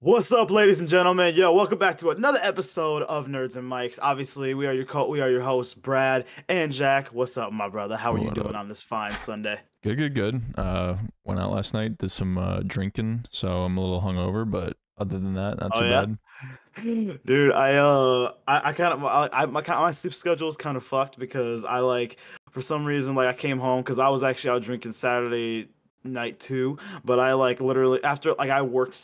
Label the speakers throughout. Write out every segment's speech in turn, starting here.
Speaker 1: What's up, ladies and gentlemen? Yo, welcome back to another episode of Nerds and Mics. Obviously, we are your hosts, Brad and Jack. What's up, my brother? How are you
Speaker 2: What
Speaker 1: doing
Speaker 2: up?
Speaker 1: on this fine Sunday?
Speaker 2: Good. Went out last night, did some drinking, so I'm a little hungover, but other than that, not
Speaker 1: Oh
Speaker 2: too
Speaker 1: yeah,
Speaker 2: bad.
Speaker 1: dude. I kind of my sleep schedule is kind of fucked because for some reason I came home because I was actually out drinking Saturday night too, but I literally after I worked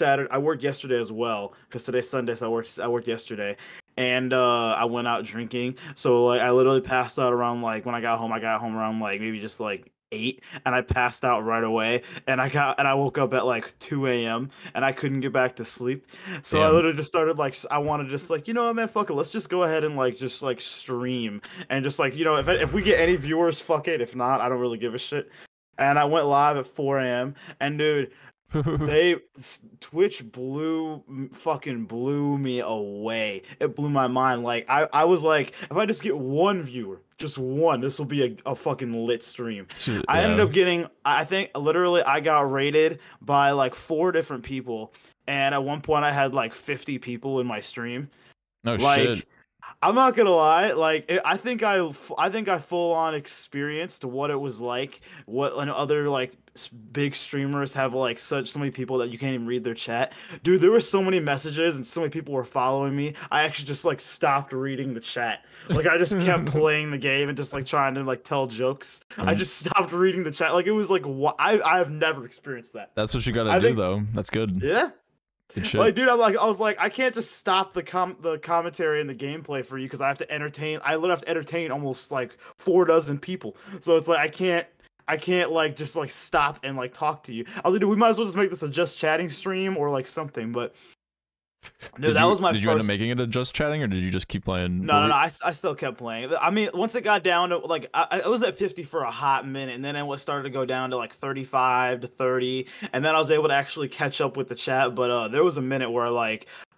Speaker 1: yesterday as well because today's Sunday, so I worked yesterday. And I went out drinking, so I literally passed out around when I got home around maybe just 8, and I passed out right away, and I woke up at 2 a.m. and I couldn't get back to sleep. So I
Speaker 2: Damn.
Speaker 1: literally just started I want to just you know what, man, fuck it, let's just go ahead and just stream and just if we get any viewers, fuck it. If not, I don't really give a shit. And I went live at 4 a.m. and dude, they Twitch fucking blew me away. It blew my mind. I was like, if I just get one viewer, just one, this will be a fucking lit stream. I ended
Speaker 2: Yeah.
Speaker 1: up getting, I think literally I got rated by four different people, and at one point I had 50 people in my stream.
Speaker 2: No shit.
Speaker 1: Like, I'm not gonna lie, I think I full on experienced what it was like. What and other big streamers have so many people that you can't even read their chat. Dude, there were so many messages and so many people were following me. I actually just stopped reading the chat. I just kept playing the game and just trying to tell jokes.
Speaker 2: I
Speaker 1: I
Speaker 2: mean,
Speaker 1: just stopped reading the chat. It was I've never experienced that.
Speaker 2: that's what you gotta
Speaker 1: I
Speaker 2: do,
Speaker 1: think
Speaker 2: though. That's good.
Speaker 1: yeah.
Speaker 2: Good shit.
Speaker 1: Dude, I was like, I can't just stop the commentary and the gameplay for you because I have to entertain. I literally have to entertain almost 4 dozen people. So it's I can't just stop and talk to you. I was like, dude, we might as well just make this a just chatting stream or something. But dude,
Speaker 2: Did
Speaker 1: that
Speaker 2: you
Speaker 1: was my
Speaker 2: did you end up
Speaker 1: first.
Speaker 2: making it a just chatting, or did you just keep playing?
Speaker 1: No, no, no. I still kept playing. I mean, once it got down to I was at 50 for a hot minute, and then it started to go down to 35 to 30, and then I was able to actually catch up with the chat. But there was a minute where I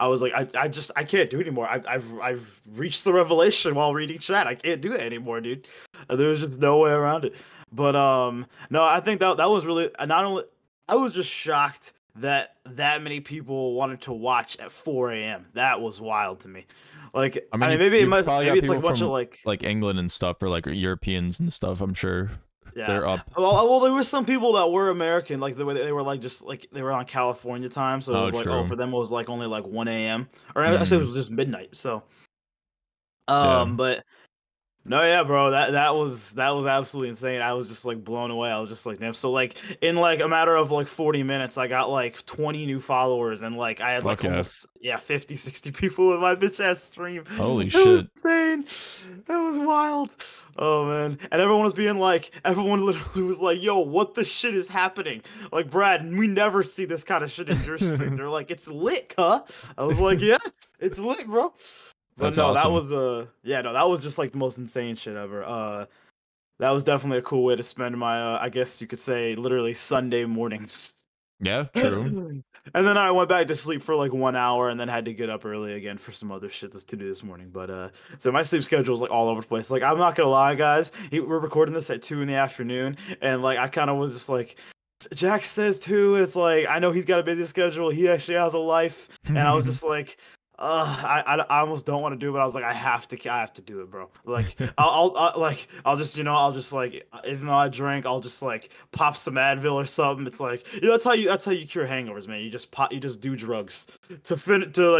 Speaker 1: was like, I can't do it anymore. I've reached the revelation while reading chat. I can't do it anymore, dude. There's just no way around it. But no, I think that was really not only I was just shocked that many people wanted to watch at 4 a.m. That was wild to me.
Speaker 2: I mean,
Speaker 1: I mean,
Speaker 2: you probably
Speaker 1: maybe
Speaker 2: got
Speaker 1: it's
Speaker 2: people
Speaker 1: a bunch of
Speaker 2: from England and stuff, or Europeans and stuff. I'm sure
Speaker 1: yeah.
Speaker 2: they're up.
Speaker 1: Well, there were some people that were American, the way they were just they were on California time, so it
Speaker 2: Oh,
Speaker 1: was
Speaker 2: true.
Speaker 1: for them it was only 1 a.m. or I say it
Speaker 2: Mm,
Speaker 1: was just midnight. So
Speaker 2: yeah.
Speaker 1: but no, yeah, bro, that was absolutely insane. I was just blown away. I was just damn. So in a matter of 40 minutes, I got 20 new followers, and I had
Speaker 2: Fuck yeah.
Speaker 1: almost 50, 60 people in my bitch ass stream.
Speaker 2: Holy
Speaker 1: It was
Speaker 2: shit.
Speaker 1: insane. That was wild. Oh man. And everyone was being everyone literally was like, yo, what the shit is happening? Brad, we never see this kind of shit in your stream. They're like, it's lit, huh? I was like, yeah, it's lit, bro. But
Speaker 2: That's
Speaker 1: no, that
Speaker 2: awesome.
Speaker 1: was yeah, no, that was just the most insane shit ever. That was definitely a cool way to spend my I guess you could say literally Sunday mornings.
Speaker 2: Yeah, true.
Speaker 1: And then I went back to sleep for 1 hour and then had to get up early again for some other shit to do this morning. But so my sleep schedule is all over the place. I'm not gonna lie, guys. We're recording this at 2 in the afternoon, and I kind of was just Jack says too. It's I know he's got a busy schedule. He actually has a life, and I was just I almost don't want to do it, but I was I have to do it, bro. I'll just even though I drink, I'll just pop some Advil or something. It's that's how you cure hangovers, man. You just do drugs to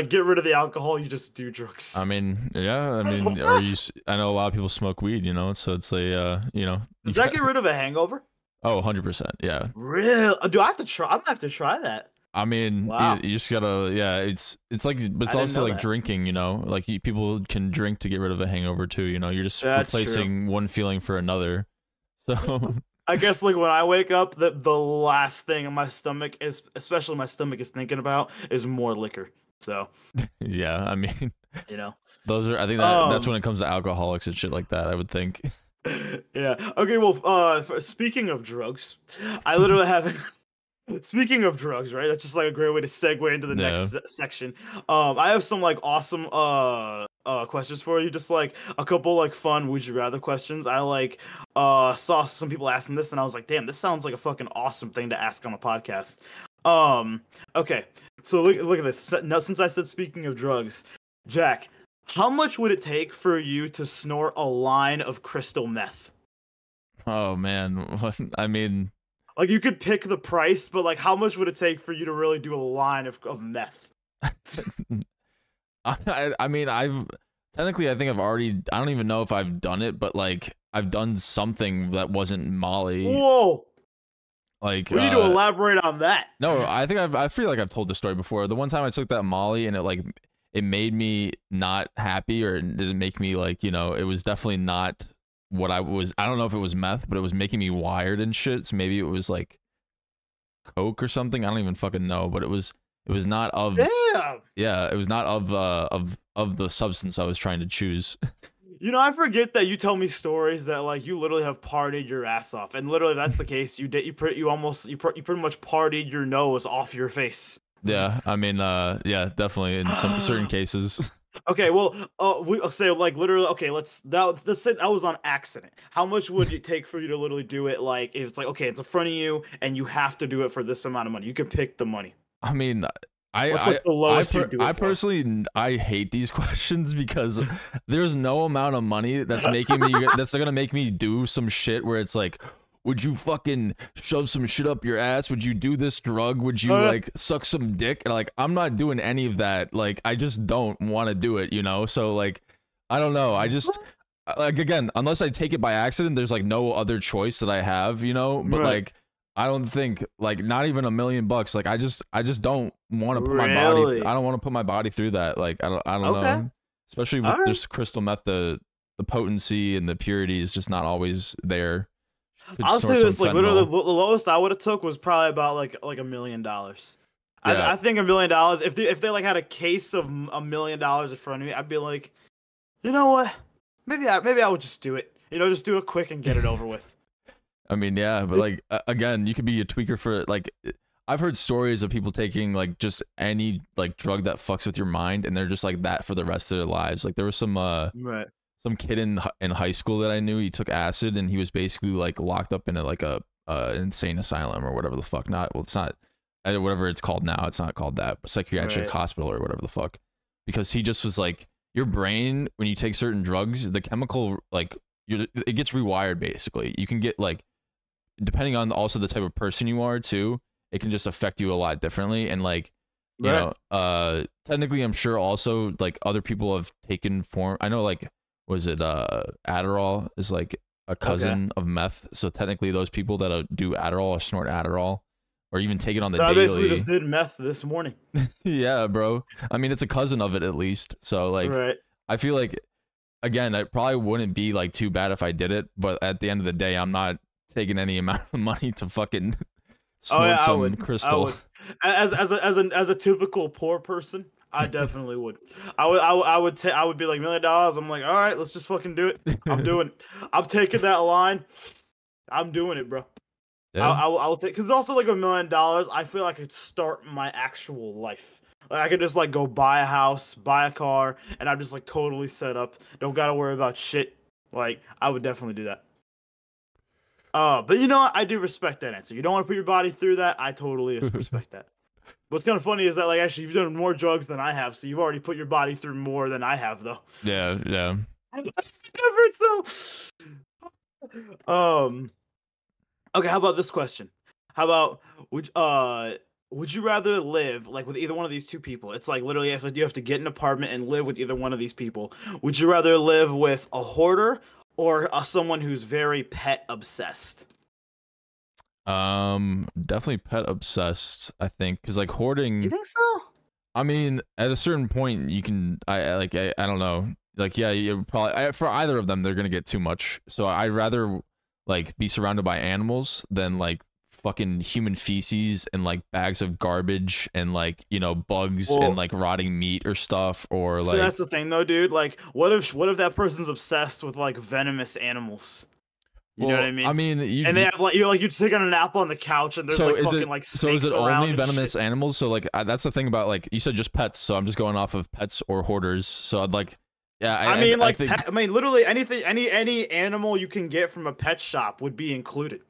Speaker 1: get rid of the alcohol. You just do drugs.
Speaker 2: I mean, yeah. I know a lot of people smoke weed, so it's
Speaker 1: Does that get rid of a hangover?
Speaker 2: Oh, 100%. Yeah.
Speaker 1: Real? Do I have to try? I'm gonna have to try that.
Speaker 2: I mean,
Speaker 1: Wow,
Speaker 2: you just gotta, yeah. It's but
Speaker 1: I
Speaker 2: it's
Speaker 1: didn't
Speaker 2: also
Speaker 1: know
Speaker 2: like
Speaker 1: that.
Speaker 2: drinking. People can drink to get rid of a hangover too. You're just
Speaker 1: That's true.
Speaker 2: replacing one feeling for another. So,
Speaker 1: I guess when I wake up, the last thing in my stomach is, especially my stomach is thinking about, is more liquor. So
Speaker 2: yeah. I mean,
Speaker 1: you know.
Speaker 2: those are. I think that's
Speaker 1: Um.
Speaker 2: when it comes to alcoholics and shit like that. I would think.
Speaker 1: Yeah. Okay. Well. Speaking of drugs, I literally have. Speaking of drugs, right? That's just a great way to segue into the
Speaker 2: Yeah.
Speaker 1: next section. I have some awesome questions for you. Just a couple fun would you rather questions. I saw some people asking this, and I was like, damn, this sounds like a fucking awesome thing to ask on a podcast. Okay. So look at this. Now, since I said speaking of drugs, Jack, how much would it take for you to snort a line of crystal meth?
Speaker 2: Oh man, I mean,
Speaker 1: Like you could pick the price, but like how much would it take for you to really do a line of meth?
Speaker 2: I mean, I've technically, I think I've already. I don't even know if I've done it, but like I've done something that wasn't Molly.
Speaker 1: Whoa!
Speaker 2: Like,
Speaker 1: We need to elaborate on that.
Speaker 2: no, I think I feel like I've told this story before. The one time I took that Molly and it made me not happy, or it didn't make me like, it was definitely not what I was. I don't know if it was meth, but it was making me wired and shit. So maybe it was like coke or something. I don't even fucking know, but it was not of.
Speaker 1: Damn.
Speaker 2: Yeah, it was not of the substance I was trying to choose.
Speaker 1: I forget that you tell me stories that like you literally have partied your ass off, and literally that's the case. You pretty much partied your nose off your face.
Speaker 2: Yeah, I mean, yeah, definitely in some certain cases.
Speaker 1: Okay, well, we say like literally. Okay, let's say that was on accident. How much would it take for you to literally do it? Like, if it's like, okay, it's in front of you, and you have to do it for this amount of money. You can pick the money.
Speaker 2: I mean,
Speaker 1: What's like the lowest you do it
Speaker 2: I
Speaker 1: for?
Speaker 2: personally, I hate these questions because there's no amount of money that's gonna make me do some shit where it's like, would you fucking shove some shit up your ass? Would you do this drug? Would you like suck some dick? And, like, I'm not doing any of that. Like, I just don't want to do it, So like, I don't know. I just like, again, unless I take it by accident, there's like no other choice that I have, But
Speaker 1: Right.
Speaker 2: like, I don't think like not even $1 million. Like I just don't want to put my body.
Speaker 1: Really?
Speaker 2: I don't want to put my body through that. Like I don't
Speaker 1: Okay.
Speaker 2: know. Especially with
Speaker 1: Alright.
Speaker 2: just crystal meth, the potency and the purity is just not always there. Could
Speaker 1: I'll
Speaker 2: snort
Speaker 1: say this:
Speaker 2: some
Speaker 1: like literally,
Speaker 2: fentanyl.
Speaker 1: the lowest I would have took was probably about like $1 million.
Speaker 2: Yeah.
Speaker 1: I think $1 million. If they like had a case of $1 million in front of me, I'd be like, you know what? Maybe I would just do it. Just do it quick and get it over with.
Speaker 2: I mean, yeah, but like again, you could be a tweaker for like. I've heard stories of people taking like just any like drug that fucks with your mind, and they're just like that for the rest of their lives. Like there was
Speaker 1: Right.
Speaker 2: some kid in high school that I knew. He took acid, and he was basically like locked up in a insane asylum or whatever the fuck. It's not whatever it's called now. It's not called that, but psychiatric
Speaker 1: Right.
Speaker 2: hospital or whatever the fuck. Because he just was like, your brain when you take certain drugs, the chemical like it gets rewired basically. You can get like, depending on also the type of person you are too, it can just affect you a lot differently. And like,
Speaker 1: Right.
Speaker 2: technically I'm sure also like other people have taken form. I know like, was it Adderall is like a cousin of meth. So technically those people that do Adderall or snort Adderall or even take it on the
Speaker 1: I
Speaker 2: daily.
Speaker 1: basically just did meth this morning.
Speaker 2: Yeah, bro. I mean, it's a cousin of it at least. So like,
Speaker 1: Right.
Speaker 2: I feel like, again, it probably wouldn't be like too bad if I did it, but at the end of the day, I'm not taking any amount of money to fucking snort
Speaker 1: I
Speaker 2: some
Speaker 1: would.
Speaker 2: crystal.
Speaker 1: As a typical poor person, I definitely would. I would be like $1 million. I'm like, all right, let's just fucking do it. I'm taking that line. I'm doing it, bro.
Speaker 2: Yeah.
Speaker 1: I will take, because also like $1 million. I feel like I could start my actual life. Like I could just like go buy a house, buy a car, and I'm just like totally set up. Don't gotta worry about shit. Like I would definitely do that. But you know what? I do respect that answer. You don't want to put your body through that. I totally respect that. What's kind of funny is that like actually you've done more drugs than I have, so you've already put your body through more than I have, though.
Speaker 2: Yeah, yeah.
Speaker 1: That's the difference, though. Okay, how about this question? How about would you rather live like with either one of these two people? It's like literally if you have to get an apartment and live with either one of these people. Would you rather live with a hoarder or someone who's very pet obsessed?
Speaker 2: Definitely pet obsessed, I think, because like hoarding.
Speaker 1: You think so?
Speaker 2: I mean, at a certain point, you can. I don't know. Like, yeah, you probably for either of them, they're gonna get too much. So I'd rather like be surrounded by animals than like fucking human feces and like bags of garbage and like bugs
Speaker 1: Well,
Speaker 2: and like rotting meat or stuff or
Speaker 1: so
Speaker 2: like.
Speaker 1: that's the thing though, dude. Like, what if that person's obsessed with like venomous animals? You know what I mean?
Speaker 2: I mean,
Speaker 1: And they have like you take on an apple on the couch and there's
Speaker 2: so
Speaker 1: like
Speaker 2: is
Speaker 1: fucking
Speaker 2: it
Speaker 1: like
Speaker 2: so is
Speaker 1: snakes
Speaker 2: it
Speaker 1: around
Speaker 2: only
Speaker 1: and
Speaker 2: venomous
Speaker 1: shit.
Speaker 2: animals? So like that's the thing about like you said just pets. So I'm just going off of pets or hoarders. So I'd like, yeah.
Speaker 1: I mean,
Speaker 2: think,
Speaker 1: literally anything, any animal you can get from a pet shop would be included.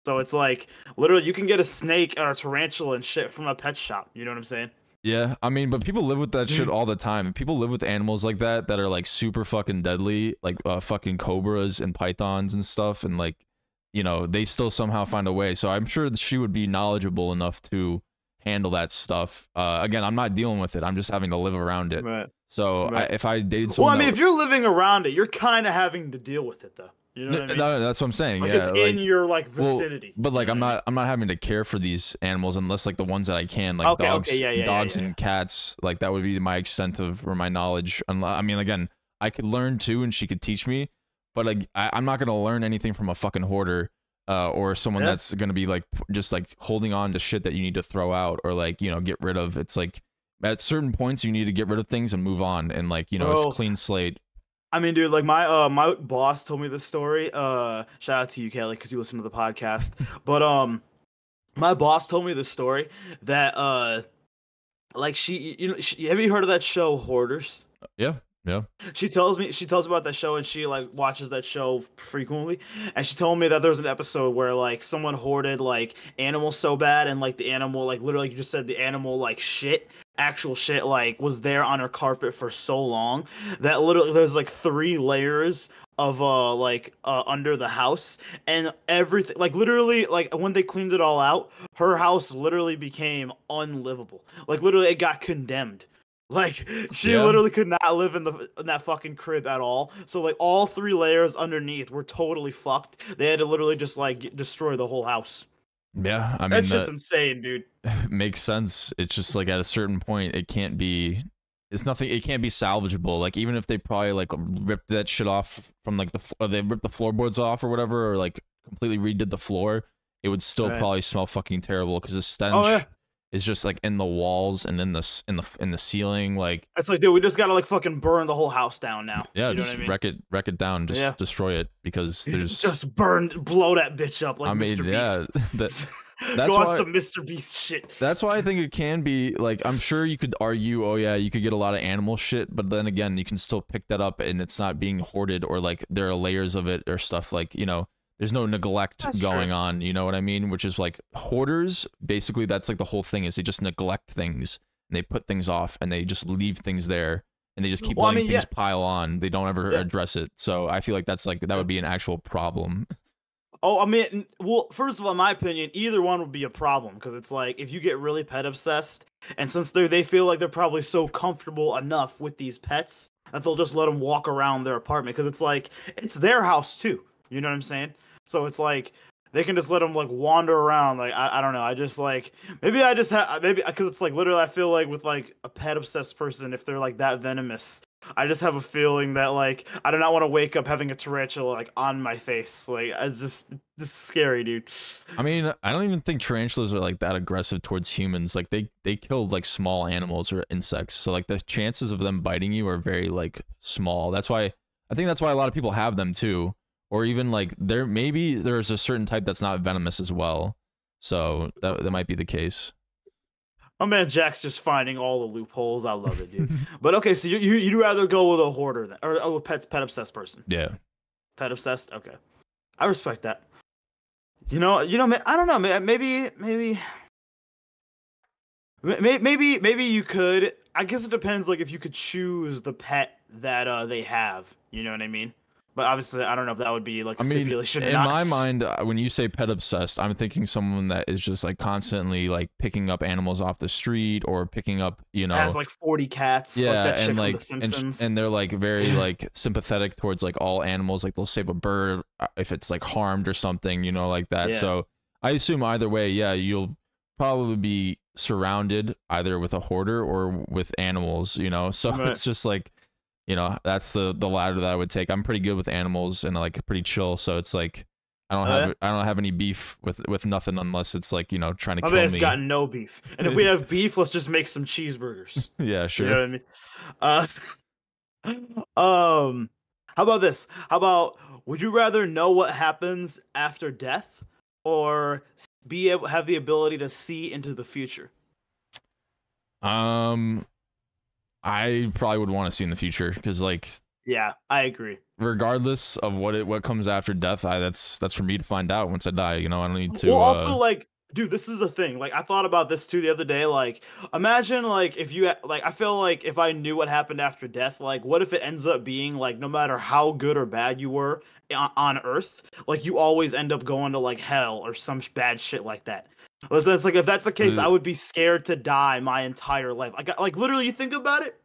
Speaker 1: So it's like literally you can get a snake or a tarantula and shit from a pet shop. You know what I'm saying?
Speaker 2: Yeah, I mean, but people live with that shit all the time. People live with animals like that are like super fucking deadly, like fucking cobras and pythons and stuff, and like, you know, they still somehow find a way. So I'm sure that she would be knowledgeable enough to handle that stuff. Again, I'm not dealing with it. I'm just having to live around it.
Speaker 1: Right.
Speaker 2: So
Speaker 1: Right.
Speaker 2: if I dated
Speaker 1: Well,
Speaker 2: someone,
Speaker 1: I mean, if you're living around it, you're kind of having to deal with it, though. You know what I mean?
Speaker 2: no, that's what I'm saying.
Speaker 1: Like
Speaker 2: Yeah,
Speaker 1: it's
Speaker 2: like,
Speaker 1: in your like vicinity.
Speaker 2: but like
Speaker 1: you know what I
Speaker 2: I'm not having to care for these animals unless like the ones that I can, like
Speaker 1: Okay,
Speaker 2: dogs,
Speaker 1: okay, yeah,
Speaker 2: dogs
Speaker 1: yeah.
Speaker 2: and cats. Like that would be my extent of or my knowledge. I mean, again, I could learn too, and she could teach me, but like I'm not gonna learn anything from a fucking hoarder. Or someone
Speaker 1: Yeah.
Speaker 2: that's gonna be like just like holding on to shit that you need to throw out or like, you know, get rid of. It's like at certain points you need to get rid of things and move on, and like, you know,
Speaker 1: Bro,
Speaker 2: it's clean slate.
Speaker 1: I mean, dude, like my boss told me this story. Shout out to you, Kelly, because you listen to the podcast. But my boss told me this story that like have you heard of that show Hoarders?
Speaker 2: Yeah, yeah.
Speaker 1: She tells me about that show, and she like watches that show frequently, and she told me that there was an episode where like someone hoarded like animals so bad, and like the animal, like literally you just said, the animal like shit, actual shit, like was there on her carpet for so long that literally there's like 3 layers of under the house, and everything, like literally, like when they cleaned it all out, her house literally became unlivable. Like literally it got condemned. Like she
Speaker 2: Yeah.
Speaker 1: literally could not live in that fucking crib at all. So like all 3 layers underneath were totally fucked. They had to literally just like destroy the whole house.
Speaker 2: Yeah, I mean
Speaker 1: That shit's insane, dude.
Speaker 2: makes sense. It's just like at a certain point it can't be, it's nothing, it can't be salvageable. Like even if they probably like ripped that shit off from like or they ripped the floorboards off or whatever, or like completely redid the floor, it would still
Speaker 1: Right.
Speaker 2: probably smell fucking terrible because the stench
Speaker 1: Oh yeah.
Speaker 2: is just like in the walls and in the ceiling. Like,
Speaker 1: It's like, dude, we just gotta like fucking burn the whole house down now.
Speaker 2: yeah,
Speaker 1: You know
Speaker 2: just
Speaker 1: what I mean?
Speaker 2: wreck it down, just
Speaker 1: Yeah.
Speaker 2: destroy it because there's
Speaker 1: just blow that bitch up like
Speaker 2: I mean,
Speaker 1: Mr.
Speaker 2: yeah,
Speaker 1: Beast.
Speaker 2: that's
Speaker 1: Go on
Speaker 2: why
Speaker 1: some Mr. Beast shit.
Speaker 2: that's why I think it can be like, I'm sure you could argue, oh yeah, you could get a lot of animal shit, but then again, you can still pick that up and it's not being hoarded, or like there are layers of it or stuff, like, you know, there's no neglect
Speaker 1: That's
Speaker 2: going
Speaker 1: true.
Speaker 2: on, you know what I mean? Which is like hoarders, basically that's like the whole thing, is they just neglect things and they put things off and they just leave things there and they just keep
Speaker 1: Well, I
Speaker 2: letting
Speaker 1: mean,
Speaker 2: things
Speaker 1: yeah.
Speaker 2: pile on. They don't ever
Speaker 1: Yeah.
Speaker 2: address it. So I feel like that's like, that would be an actual problem.
Speaker 1: Oh, I mean, well, first of all, in my opinion, either one would be a problem, because it's like if you get really pet obsessed, and since they feel like they're probably so comfortable enough with these pets that they'll just let them walk around their apartment, because it's like it's their house too. You know what I'm saying? So it's like they can just let them like wander around. Like I don't know. I just like maybe I just have maybe because it's like literally I feel like with like a pet obsessed person, if they're like that venomous, I just have a feeling that like I do not want to wake up having a tarantula like on my face. Like it's just this is scary, dude.
Speaker 2: I mean, I don't even think tarantulas are like that aggressive towards humans. Like they kill like small animals or insects. So like the chances of them biting you are very like small. That's why I think that's why a lot of people have them too. Or even like maybe there's a certain type that's not venomous as well. So that might be the case.
Speaker 1: My man Jack's just finding all the loopholes. I love it, dude. But okay, so you'd rather go with a hoarder than, or a pet obsessed person.
Speaker 2: Yeah.
Speaker 1: Pet obsessed. Okay, I respect that. You know, I don't know. Maybe you could. I guess it depends. Like if you could choose the pet that they have. You know what I mean? But obviously, I don't know if that would be like a
Speaker 2: I mean,
Speaker 1: stipulation or
Speaker 2: in
Speaker 1: not.
Speaker 2: my mind, when you say pet obsessed, I'm thinking someone that is just like constantly like picking up animals off the street or picking up, you know,
Speaker 1: has like 40 cats.
Speaker 2: yeah,
Speaker 1: like that chick
Speaker 2: and
Speaker 1: from
Speaker 2: like
Speaker 1: The Simpsons.
Speaker 2: and they're like very like sympathetic towards like all animals. Like they'll save a bird if it's like harmed or something, you know, like that.
Speaker 1: Yeah.
Speaker 2: So I assume either way, yeah, you'll probably be surrounded either with a hoarder or with animals, you know. So
Speaker 1: Right.
Speaker 2: it's just like, you know, that's the ladder that I would take. I'm pretty good with animals and like pretty chill. So it's like I don't have any beef with nothing unless it's like, you know, trying to
Speaker 1: My
Speaker 2: kill
Speaker 1: man's
Speaker 2: me.
Speaker 1: got no beef. And if we have beef, let's just make some cheeseburgers.
Speaker 2: Yeah, sure.
Speaker 1: You know what I mean? How about this? How about would you rather know what happens after death or have the ability to see into the future?
Speaker 2: I probably would want to see in the future because like
Speaker 1: Yeah, I agree.
Speaker 2: regardless of what comes after death, that's for me to find out once I die. You know, I don't need
Speaker 1: Well,
Speaker 2: to.
Speaker 1: also, like, dude, this is the thing. Like, I thought about this too the other day. Like, imagine, like, if you, like, I feel like if I knew what happened after death, like, what if it ends up being, like, no matter how good or bad you were on Earth, like, you always end up going to, like, hell or some bad shit like that. It's like, if that's the case, I would be scared to die my entire life. Like, literally, you think about it.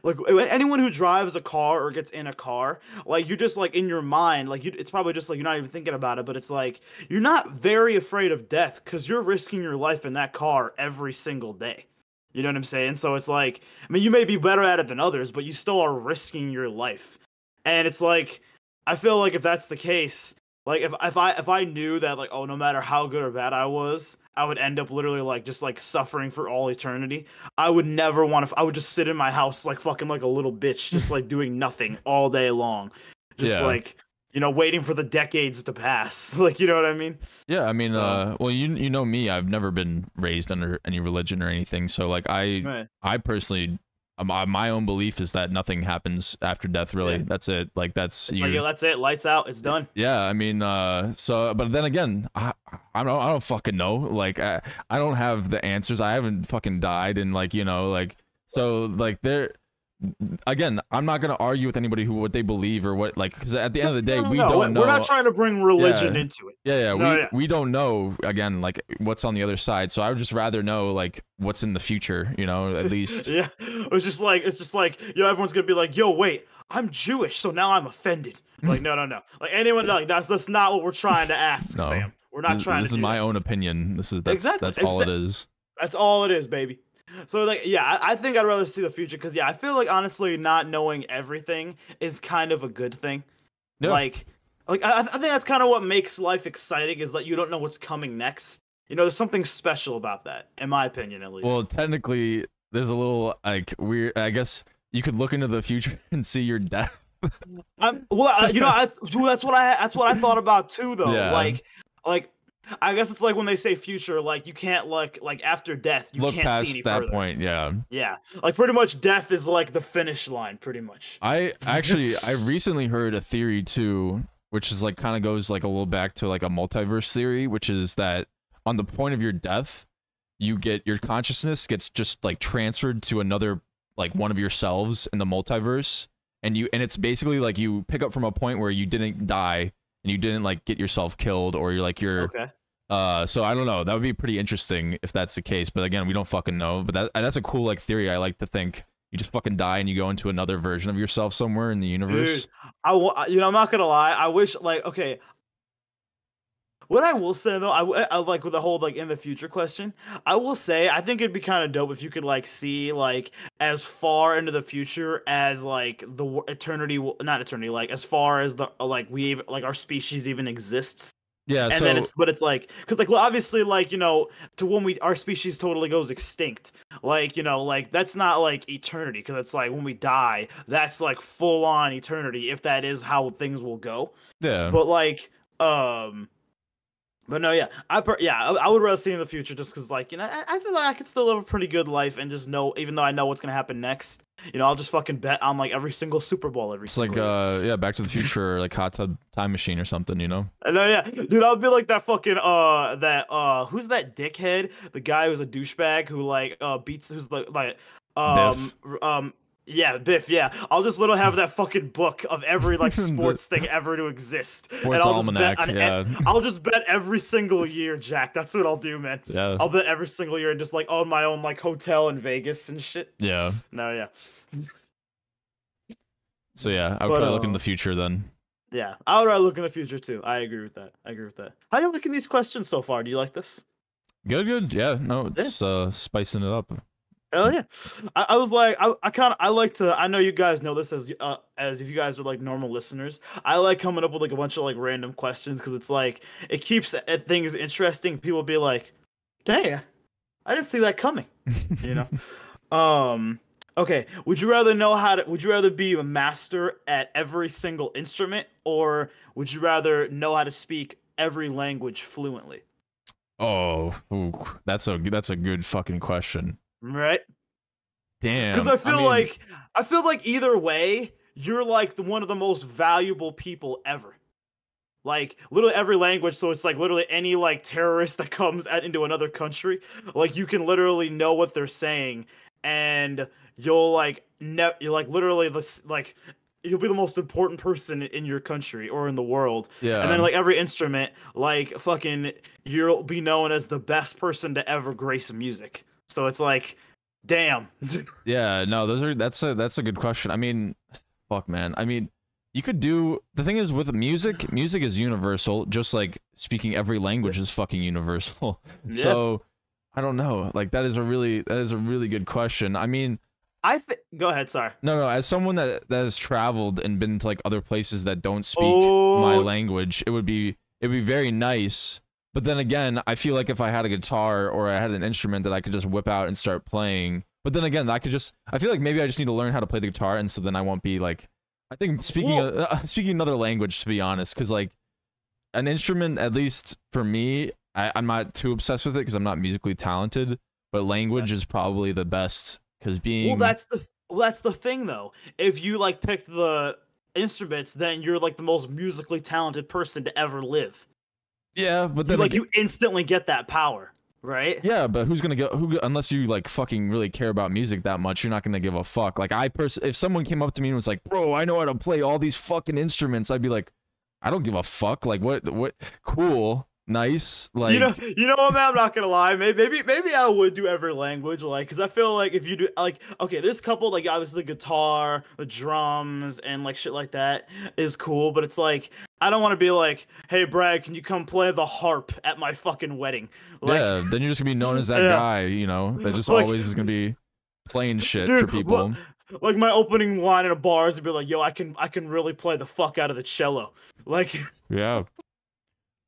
Speaker 1: Like anyone who drives a car or gets in a car, like you're just like in your mind, like it's probably just like you're not even thinking about it, but it's like you're not very afraid of death because you're risking your life in that car every single day. You know what I'm saying? So it's like, I mean, you may be better at it than others, but you still are risking your life. And it's like, I feel like if that's the case, like if I knew that like, oh, no matter how good or bad I was, I would end up literally like just like suffering for all eternity. I would never want to. I would just sit in my house like fucking like a little bitch, just like doing nothing all day long, just
Speaker 2: Yeah.
Speaker 1: like waiting for the decades to pass. Like, you know what I mean?
Speaker 2: Yeah, I mean,
Speaker 1: So,
Speaker 2: well, you know me, I've never been raised under any religion or anything, so like
Speaker 1: right.
Speaker 2: I personally, my own belief is that nothing happens after death. Really,
Speaker 1: Yeah.
Speaker 2: that's it. Like that's
Speaker 1: It's like, yeah, that's it. Lights out. It's done.
Speaker 2: Yeah, I mean, so, but then again, I don't fucking know. Like, I don't have the answers. I haven't fucking died, and like, you know, like, so, like, again, I'm not gonna argue with anybody who what they believe or what, like, because at the end of the day, we don't know.
Speaker 1: We're not trying to bring religion
Speaker 2: Yeah.
Speaker 1: into it.
Speaker 2: Yeah,
Speaker 1: No, yeah.
Speaker 2: we don't know again, like, what's on the other side. So I would just rather know like what's in the future, you know, at least.
Speaker 1: Yeah, it's just like everyone's gonna be like, yo, wait, I'm Jewish, so now I'm offended. Like, no, no, no. Like anyone, like that's not what we're trying to ask,
Speaker 2: No.
Speaker 1: fam. We're not trying to.
Speaker 2: This is
Speaker 1: do
Speaker 2: my
Speaker 1: that.
Speaker 2: own opinion. That's all it is.
Speaker 1: That's all it is, baby. So like, yeah, I think I'd rather see the future because yeah, I feel like honestly, not knowing everything is kind of a good thing.
Speaker 2: Yeah.
Speaker 1: Like I think that's kind of what makes life exciting is that you don't know what's coming next. You know, there's something special about that, in my opinion, at least.
Speaker 2: Well, technically, there's a little like weird. I guess you could look into the future and see your death.
Speaker 1: You know, dude, that's what I thought about too, though.
Speaker 2: Yeah.
Speaker 1: Like, I guess it's like when they say future, like you can't like after death, you
Speaker 2: Look
Speaker 1: can't
Speaker 2: past
Speaker 1: see any
Speaker 2: that
Speaker 1: further.
Speaker 2: point. Yeah.
Speaker 1: Yeah, like pretty much death is like the finish line, pretty much.
Speaker 2: I recently heard a theory too, which is like kind of goes like a little back to like a multiverse theory, which is that on the point of your death, you get your consciousness gets just like transferred to another like one of yourselves in the multiverse, and it's basically like you pick up from a point where you didn't die and you didn't like get yourself killed or you're
Speaker 1: Okay.
Speaker 2: so I don't know, that would be pretty interesting if that's the case, but again, we don't fucking know. But that's a cool like theory. I like to think you just fucking die and you go into another version of yourself somewhere in the universe.
Speaker 1: Dude, I'm not gonna lie. I wish, like, okay. What I will say though, I like with the whole like in the future question. I will say I think it'd be kind of dope if you could like see like as far into the future as like the eternity, not eternity, like as far as the like like our species even exists.
Speaker 2: Yeah,
Speaker 1: And
Speaker 2: so
Speaker 1: then it's like, because like, well, obviously, like, to when our species totally goes extinct, like, like that's not like eternity, because it's like when we die, that's like full on eternity, if that is how things will go.
Speaker 2: yeah.
Speaker 1: But like, but no, yeah, I would rather see in the future just because, like, I feel like I could still live a pretty good life and just know, even though I know what's gonna happen next, I'll just fucking bet on like every single Super Bowl
Speaker 2: It's like yeah, Back to the Future, or like Hot Tub Time Machine or something, you know?
Speaker 1: I know, yeah, dude, I'll be like that fucking who's that dickhead? The guy who's a douchebag who like beats who's like
Speaker 2: Biff.
Speaker 1: Yeah, Biff, yeah. I'll just literally have that fucking book of every like sports thing ever to exist.
Speaker 2: Sports
Speaker 1: and I'll
Speaker 2: Almanac,
Speaker 1: just bet
Speaker 2: yeah.
Speaker 1: I'll just bet every single year, Jack. That's what I'll do, man.
Speaker 2: Yeah.
Speaker 1: I'll bet every single year and just like own my own like hotel in Vegas and shit.
Speaker 2: Yeah.
Speaker 1: No, yeah.
Speaker 2: So yeah, I would probably look in the future then.
Speaker 1: Yeah, I would rather look in the future too. I agree with that. How do you look at these questions so far? Do you like this?
Speaker 2: Good. Yeah, no, it's spicing it up.
Speaker 1: Hell yeah. I was like, I like to, I know you guys know this as if you guys are like normal listeners. I like coming up with like a bunch of like random questions because it's like, it keeps things interesting. People be like, dang, I didn't see that coming, Okay, would you rather be a master at every single instrument, or would you rather know how to speak every language fluently?
Speaker 2: Oh, ooh, that's a good fucking question.
Speaker 1: Right?
Speaker 2: Damn.
Speaker 1: Because I feel like either way, you're like one of the most valuable people ever. Like literally every language, so it's like literally any like terrorist that comes into another country, like you can literally know what they're saying, and you'll like you're like literally this like you'll be the most important person in your country or in the world. And
Speaker 2: Yeah.
Speaker 1: then like every instrument, like fucking you'll be known as the best person to ever grace music. So it's like, damn.
Speaker 2: Yeah, no, that's a good question. I mean, fuck man. I mean, you could do the thing is with music is universal, just like speaking every language is fucking universal.
Speaker 1: Yeah.
Speaker 2: So, I don't know. Like that is a really good question. I mean,
Speaker 1: Go ahead, sorry.
Speaker 2: no, as someone that has traveled and been to like other places that don't speak my
Speaker 1: Oh,
Speaker 2: language, it'd be very nice. But then again, I feel like if I had a guitar or I had an instrument that I could just whip out and start playing. But then again, I feel like maybe I just need to learn how to play the guitar, and so then I won't be like, I think speaking another language, to be honest, because like an instrument, at least for me, I'm not too obsessed with it because I'm not musically talented. But language is probably the best because
Speaker 1: well,
Speaker 2: being
Speaker 1: that's the thing though. If you like picked the instruments, then you're like the most musically talented person to ever live.
Speaker 2: yeah, but then
Speaker 1: You instantly get that power, right?
Speaker 2: yeah, but who's gonna go? Unless you like fucking really care about music that much, you're not gonna give a fuck. Like if someone came up to me and was like, "Bro, I know how to play all these fucking instruments," I'd be like, "I don't give a fuck." Like what? Cool, nice. Like
Speaker 1: You know what, man? I'm not gonna lie. Maybe I would do every language, like, because I feel like if you do, like, okay, there's a couple, like, obviously the guitar, the drums, and like shit like that is cool, but it's like I don't want to be like, hey, Brad, can you come play the harp at my fucking wedding? Like,
Speaker 2: yeah, then you're just gonna be known as that
Speaker 1: yeah,
Speaker 2: guy, you know, that just
Speaker 1: like,
Speaker 2: always is gonna be playing shit for
Speaker 1: dude, what?
Speaker 2: people.
Speaker 1: Like my opening line in a bar is to be like, yo, I can really play the fuck out of the cello, like.
Speaker 2: Yeah.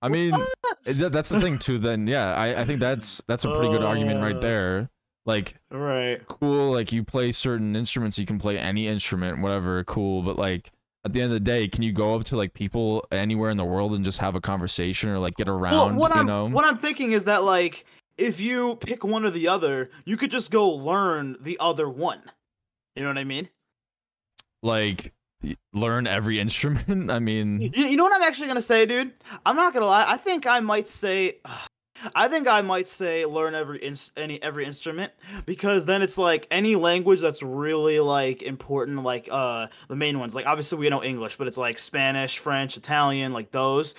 Speaker 2: I mean, that's the thing too. Then, yeah, I think that's a pretty good argument right there. Like,
Speaker 1: Right.
Speaker 2: cool, like you play certain instruments, you can play any instrument, whatever, cool. But like, at the end of the day, can you go up to like people anywhere in the world and just have a conversation or like get
Speaker 1: Well,
Speaker 2: around? You know,
Speaker 1: what I'm thinking is that like if you pick one or the other, you could just go learn the other one. You know what I mean?
Speaker 2: like learn every instrument. I mean,
Speaker 1: You know what I'm actually gonna say, dude? I'm not gonna lie. I think I might say learn every instrument, because then it's like any language that's really like important, like the main ones. Like obviously we know English, but it's like Spanish, French, Italian, like those,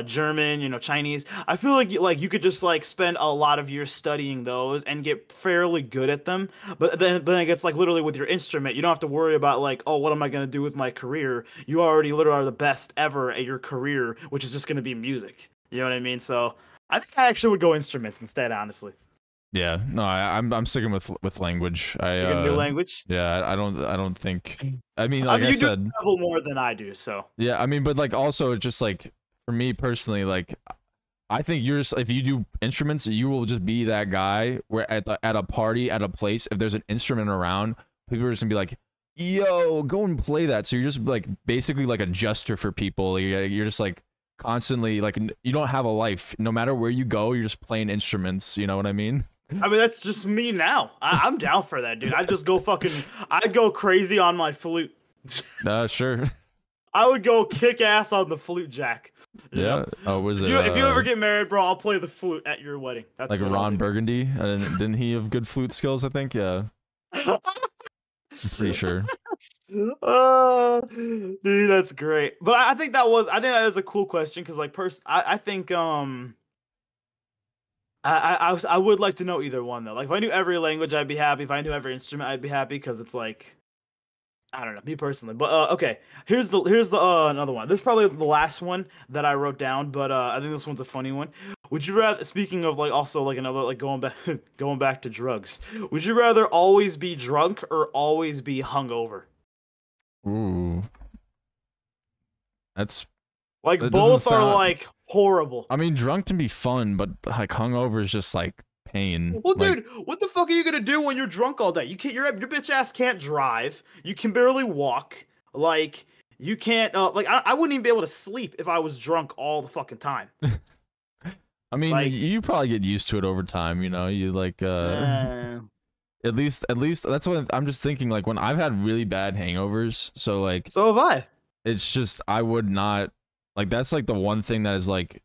Speaker 1: German, you know, Chinese. I feel like you could just like spend a lot of years studying those and get fairly good at them. But then it gets like literally with your instrument, you don't have to worry about like, oh, what am I gonna do with my career? You already literally are the best ever at your career, which is just gonna be music. You know what I mean? So. I think I actually would go instruments instead, honestly.
Speaker 2: yeah, no, I'm sticking with language.
Speaker 1: Like a new language.
Speaker 2: Yeah, I don't think. I mean,
Speaker 1: I
Speaker 2: like
Speaker 1: mean,
Speaker 2: I
Speaker 1: you do
Speaker 2: said,
Speaker 1: travel more than I do, so.
Speaker 2: yeah, I mean, but like also just like for me personally, like I think you're just, if you do instruments, you will just be that guy where at a party at a place, if there's an instrument around, people are just gonna be like, "Yo, go and play that." So you're just like basically like a jester for people. You're just like constantly like you don't have a life. No matter where you go, you're just playing instruments. You know what I mean?
Speaker 1: I mean, that's just me now. I'm down for that, dude. I'd go crazy on my flute.
Speaker 2: Sure.
Speaker 1: I would go kick ass on the flute, Jack. You
Speaker 2: Yeah.
Speaker 1: know?
Speaker 2: Oh, was it?
Speaker 1: If you ever get married, bro, I'll play the flute at your wedding. That's
Speaker 2: like
Speaker 1: what I'll
Speaker 2: Ron
Speaker 1: do.
Speaker 2: Burgundy? Didn't he have good flute skills? I think. Yeah, I'm pretty sure.
Speaker 1: Dude, that's great. But I think that is a cool question because like I think I would like to know either one though. Like if I knew every language, I'd be happy. If I knew every instrument, I'd be happy because it's like I don't know, me personally. But okay, here's the another one. This is probably the last one that I wrote down, but I think this one's a funny one. Would you rather, speaking of like also like another like going back to drugs, would you rather always be drunk or always be hungover?
Speaker 2: Ooh, that's
Speaker 1: Like
Speaker 2: that doesn't
Speaker 1: both are
Speaker 2: sound.
Speaker 1: like horrible.
Speaker 2: I mean, drunk can be fun, but like hungover is just like pain.
Speaker 1: Well,
Speaker 2: Like,
Speaker 1: dude, what the fuck are you gonna do when you're drunk all day? You can't. Your bitch ass can't drive. You can barely walk. Like you can't. Like I wouldn't even be able to sleep if I was drunk all the fucking time.
Speaker 2: I mean,
Speaker 1: Like,
Speaker 2: you probably get used to it over time. You know, you like.
Speaker 1: eh.
Speaker 2: at least that's what I'm just thinking. Like when I've had really bad hangovers, so like
Speaker 1: So have I.
Speaker 2: it's just I would not like that's like the one thing that is like,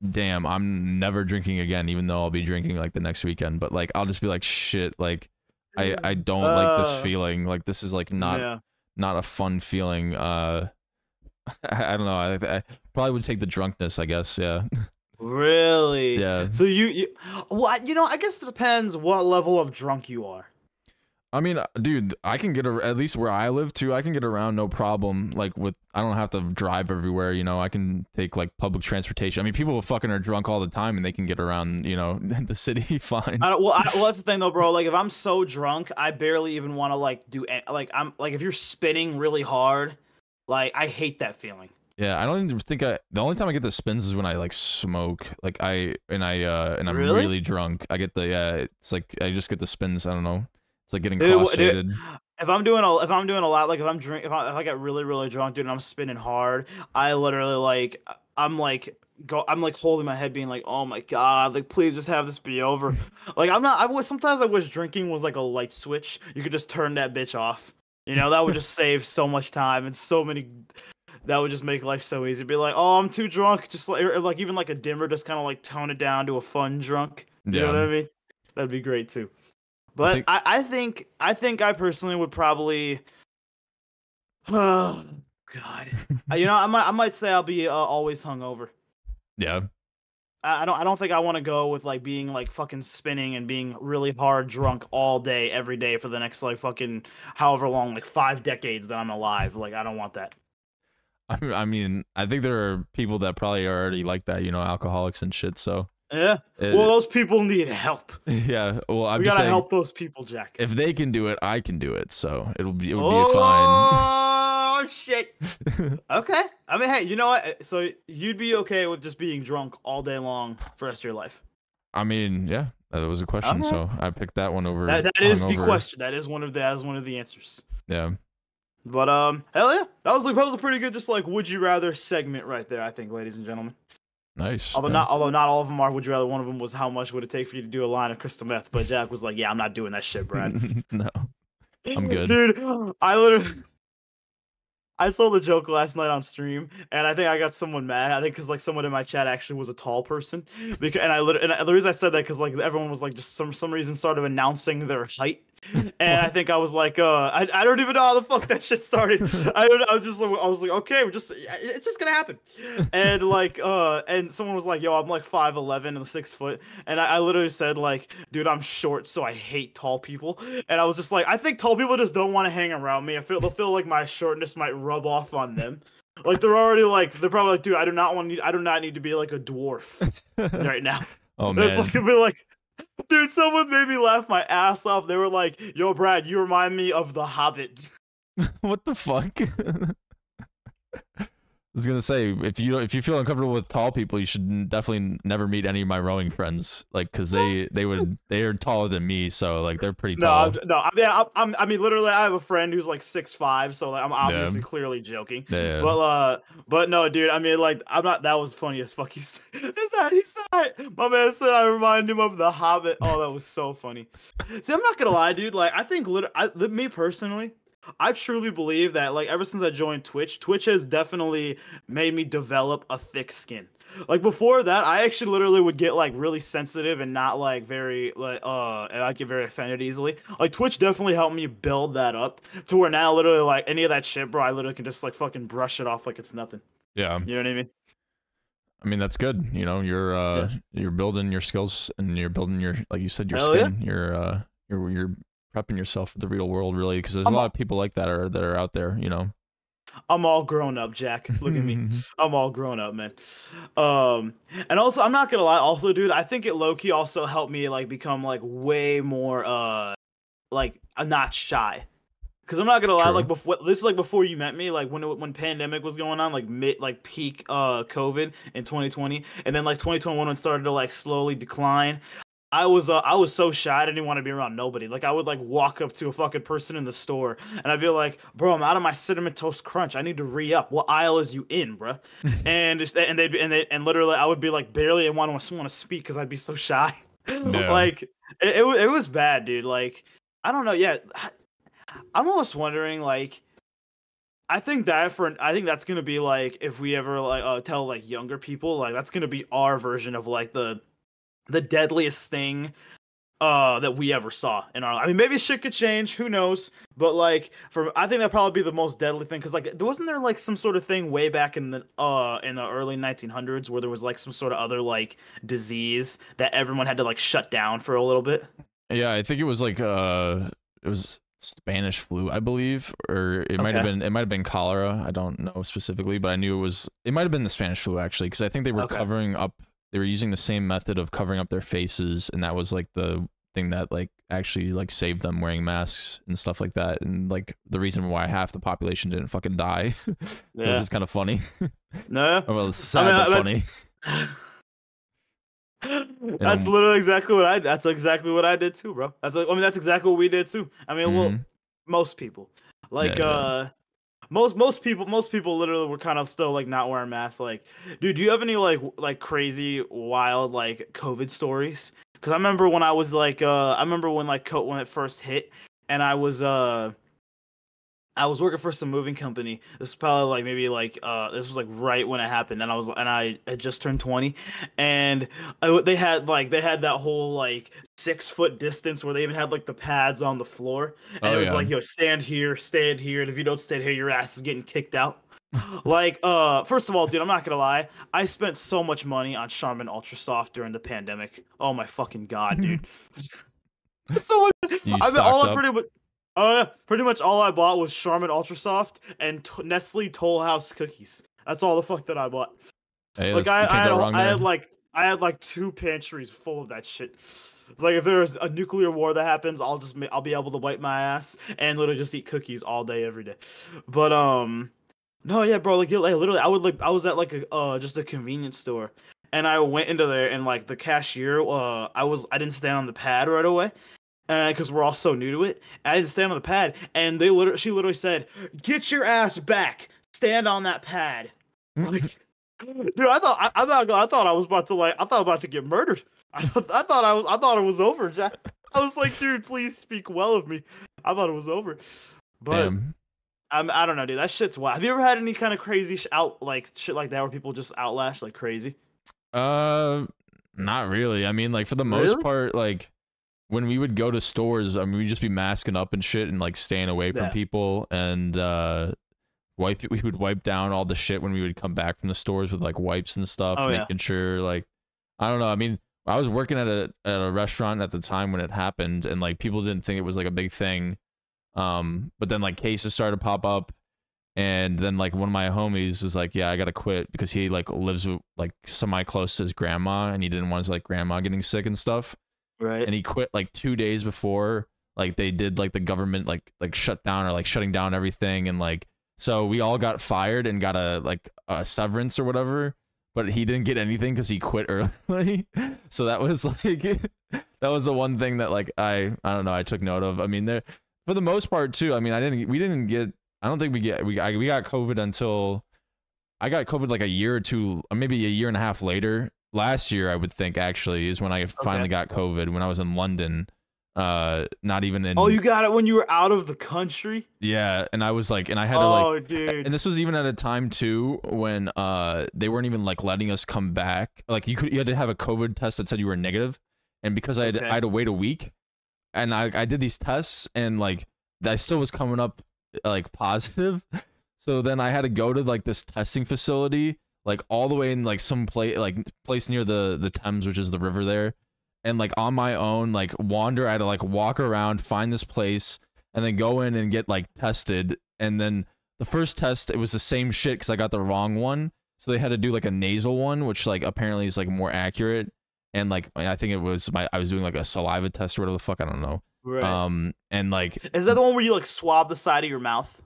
Speaker 2: damn, I'm never drinking again, even though I'll be drinking like the next weekend. But like I'll just be like, shit, like I don't like this
Speaker 1: Uh,
Speaker 2: feeling. Like this is like
Speaker 1: yeah.
Speaker 2: not a fun feeling. I don't know. I probably would take the drunkenness, I guess. Yeah.
Speaker 1: Really?
Speaker 2: Yeah.
Speaker 1: So well, I guess it depends what level of drunk you are.
Speaker 2: I mean, dude, I can get at least where I live too. I can get around no problem. Like with, I don't have to drive everywhere. You know, I can take like public transportation. I mean, people fucking are drunk all the time and they can get around. You know, the city fine.
Speaker 1: Well, that's the thing though, bro. Like, if I'm so drunk, I barely even want to like like I'm like if you're spinning really hard, like I hate that feeling.
Speaker 2: Yeah, I don't even think the only time I get the spins is when I like smoke. Like and I'm
Speaker 1: Really?
Speaker 2: really drunk. I get the it's like I just get the spins. I don't know. It's like getting
Speaker 1: Dude,
Speaker 2: cross-faded.
Speaker 1: if I'm doing a lot, like if I get really drunk, dude, and I'm spinning hard, I literally like I'm like holding my head, being like, oh my god, like please just have this be over. Like I'm not. I was sometimes I wish drinking was like a light switch. You could just turn that bitch off. You know, that would just save so much time and so many. That would just make life so easy. Be like, oh, I'm too drunk. Just like, or like even like a dimmer, just kind of like tone it down to a fun drunk. You know what
Speaker 2: Yeah,
Speaker 1: I mean? That'd be great too.
Speaker 2: I
Speaker 1: But
Speaker 2: think
Speaker 1: I think I personally would probably. Oh God, I might say I'll be always hungover.
Speaker 2: yeah.
Speaker 1: I don't think I want to go with like being like fucking spinning and being really hard drunk all day every day for the next like fucking however long, like 5 decades that I'm alive. Like I don't want that.
Speaker 2: I mean, I think there are people that probably are already like that, you know, alcoholics and shit. So,
Speaker 1: Yeah. Well,
Speaker 2: it,
Speaker 1: those people need help.
Speaker 2: yeah. Well, I'm
Speaker 1: We
Speaker 2: just
Speaker 1: gotta
Speaker 2: saying,
Speaker 1: help those people, Jack.
Speaker 2: if they can do it, I can do it. So it would be fine.
Speaker 1: Oh shit. Okay. I mean, hey, you know what? So you'd be okay with just being drunk all day long for the rest of your life?
Speaker 2: I mean, yeah, that was a question,
Speaker 1: Okay.
Speaker 2: so I picked that one over
Speaker 1: That is the
Speaker 2: hungover.
Speaker 1: question. That is one of the answers.
Speaker 2: Yeah,
Speaker 1: But hell yeah, that was a pretty good just like would you rather segment right there. I think, ladies and gentlemen.
Speaker 2: nice. Yeah.
Speaker 1: Although not all of them are would you rather. One of them was how much would it take for you to do a line of crystal meth? But Jack was like, yeah, I'm not doing that shit, Brad.
Speaker 2: No, I'm good.
Speaker 1: Dude, I saw the joke last night on stream, and I think I got someone mad. I think because like someone in my chat actually was a tall person, because the reason I said that because like everyone was like just some reason started announcing their height, and I think I was like, I don't even know how the fuck that shit started. I don't. I was like, okay, it's just gonna happen, and like and someone was like, yo, I'm like 5'11" and 6 foot, and I literally said like, dude, I'm short, so I hate tall people, and I was just like, I think tall people just don't want to hang around me. They'll feel like my shortness might rub off on them. Like they're probably like, dude, I do not need to be like a dwarf right now.
Speaker 2: Oh
Speaker 1: It's
Speaker 2: man,
Speaker 1: like a bit like, dude, someone made me laugh my ass off. They were like, yo, Brad, you remind me of the Hobbit.
Speaker 2: what the fuck? I was gonna say if you feel uncomfortable with tall people, you should definitely never meet any of my rowing friends, like because they are taller than me, so like they're pretty tall.
Speaker 1: I mean, literally, I have a friend who's like 6'5", so like, I'm
Speaker 2: Yeah,
Speaker 1: obviously clearly joking.
Speaker 2: yeah.
Speaker 1: But no, dude, I mean, like, I'm not. That was funny as fuck. He said, my man said I remind him of the Hobbit. Oh, that was so funny. See, I'm not gonna lie, dude. Like, I think, me personally, I truly believe that, like, ever since I joined Twitch, Twitch has definitely made me develop a thick skin. Like before that, I actually literally would get like really sensitive and not like very like and I get very offended easily. Like Twitch definitely helped me build that up to where now literally like any of that shit, bro, I literally can just like fucking brush it off like it's nothing.
Speaker 2: Yeah.
Speaker 1: You know what I mean?
Speaker 2: I mean that's good. You know,
Speaker 1: Yeah.
Speaker 2: you're building your skills and you're building your like you said your
Speaker 1: Hell yeah.
Speaker 2: skin. You're prepping yourself for the real world really because there's a
Speaker 1: I'm
Speaker 2: lot
Speaker 1: all,
Speaker 2: of people like that are out there. You know.
Speaker 1: I'm all grown up, Jack. Look at me. I'm all grown up, man. And also I'm not gonna lie, also, dude, I think it low key also helped me like become like way more like I'm not shy. Cause I'm not gonna lie, like
Speaker 2: True.
Speaker 1: before this is like before you met me, like when pandemic was going on, like peak COVID in 2020, and then like 2021 when it started to like slowly decline. I was so shy I didn't want to be around nobody. Like I would like walk up to a fucking person in the store and I'd be like, bro, I'm out of my cinnamon toast crunch. I need to re up. What aisle is you in, bro? And literally I would be like barely want to speak because I'd be so shy.
Speaker 2: Yeah.
Speaker 1: Like it was bad, dude. Like I don't know. Yeah, I'm almost wondering like. I think that's gonna be like if we ever like tell like younger people like that's gonna be our version of like the deadliest thing that we ever saw in our. I mean, maybe shit could change. Who knows? But like, I think that probably be the most deadly thing because like, wasn't there like some sort of thing way back in the early 1900s where there was like some sort of other like disease that everyone had to like shut down for a little bit?
Speaker 2: Yeah, I think it was like it was Spanish flu, I believe, or
Speaker 1: Okay.
Speaker 2: it might have been cholera. I don't know specifically, but I knew it might have been the Spanish flu actually, because I think they were
Speaker 1: Okay.
Speaker 2: covering up. They were using the same method of covering up their faces, and that was like the thing that like actually like saved them wearing masks and stuff like that, and like the reason why half the population didn't fucking die. So it
Speaker 1: Yeah.
Speaker 2: was kind of funny.
Speaker 1: No.
Speaker 2: Well, it's
Speaker 1: I
Speaker 2: sad but
Speaker 1: mean,
Speaker 2: funny.
Speaker 1: that's
Speaker 2: And
Speaker 1: literally exactly what I. That's exactly what I did too, bro. That's like, I mean, that's exactly what we did too. I mean, well,
Speaker 2: mhm.
Speaker 1: most people, like,
Speaker 2: Yeah,
Speaker 1: most people literally were kind of still like not wearing masks. Like, dude, do you have any like crazy wild like COVID stories? Because I remember when I was like, I remember when like when it first hit, and I was working for some moving company. This is probably like maybe like this was like right when it happened, and I had just turned 20, and they had that whole like 6 foot distance where they even had like the pads on the floor, and
Speaker 2: oh
Speaker 1: it was
Speaker 2: yeah.
Speaker 1: like yo stand here, and if you don't stand here, your ass is getting kicked out. Like first of all, dude, I'm not gonna lie, I spent so much money on Charmin Ultra Soft during the pandemic. Oh my fucking god, dude. So much.
Speaker 2: You
Speaker 1: I mean,
Speaker 2: stocked up.
Speaker 1: pretty much all I bought was Charmin Ultra Soft and Nestle Toll House cookies. That's all the fuck that I bought.
Speaker 2: Hey,
Speaker 1: Like
Speaker 2: you can't go wrong there.
Speaker 1: I had like 2 pantries full of that shit. It's like if there's a nuclear war that happens, I'll be able to wipe my ass and literally just eat cookies all day every day. But no, yeah, bro, like literally I was at like a just a convenience store, and I went into there, and like the cashier I didn't stand on the pad right away because we're all so new to it. And I didn't stand on the pad, and she literally said, "Get your ass back, stand on that pad." Like, dude, I thought I was about to I thought I was about to get murdered. I thought it was over, Jack. I was like, dude, please speak well of me. I thought it was over, but
Speaker 2: Damn.
Speaker 1: I don't know, dude. That shit's wild. Have you ever had any kind of crazy shit like that where people just outlash like crazy?
Speaker 2: Uh, Not really. I mean, like for the most
Speaker 1: Really?
Speaker 2: part, like when we would go to stores, I mean, we'd just be masking up and shit and like staying away from
Speaker 1: Yeah.
Speaker 2: people and we would wipe down all the shit when we would come back from the stores with like wipes and stuff,
Speaker 1: Oh yeah.
Speaker 2: making sure like I don't know. I mean, I was working at a restaurant at the time when it happened, and like people didn't think it was like a big thing. But then like cases started to pop up, and then like one of my homies was like, "Yeah, I gotta quit," because he like lives with like semi close to his grandma, and he didn't want his like grandma getting sick and stuff.
Speaker 1: Right.
Speaker 2: And he quit like 2 days before like they did like the government like shut down or like shutting down everything, and like so we all got fired and got a severance or whatever, but he didn't get anything because he quit early. So that was like that was the one thing that like I don't know, I took note of. I mean, there for the most part too. I mean, we didn't get. I don't think we got COVID until I got COVID like a year or two, or maybe a year and a half later. Last year, I would think actually is when I finally
Speaker 1: Okay.
Speaker 2: got COVID when I was in London. Not even
Speaker 1: Oh,
Speaker 2: in
Speaker 1: you got it when you were out of the country?
Speaker 2: yeah, and I was like, and I had to like,
Speaker 1: Oh,
Speaker 2: and
Speaker 1: dude.
Speaker 2: this was even at a time too when they weren't even like letting us come back. Like you had to have a COVID test that said you were negative, and because I
Speaker 1: Okay.
Speaker 2: had to wait a week, and I did these tests and like I still was coming up like positive. So then I had to go to like this testing facility, like all the way in like some place near the Thames, which is the river there, and like on my own, like wander. I had to like walk around, find this place, and then go in and get like tested. And then the first test, it was the same shit because I got the wrong one. So they had to do like a nasal one, which like apparently is like more accurate. And like I think it was I was doing like a saliva test or whatever the fuck, I don't know.
Speaker 1: Right.
Speaker 2: And like
Speaker 1: Is that the one where you like swab the side of your mouth?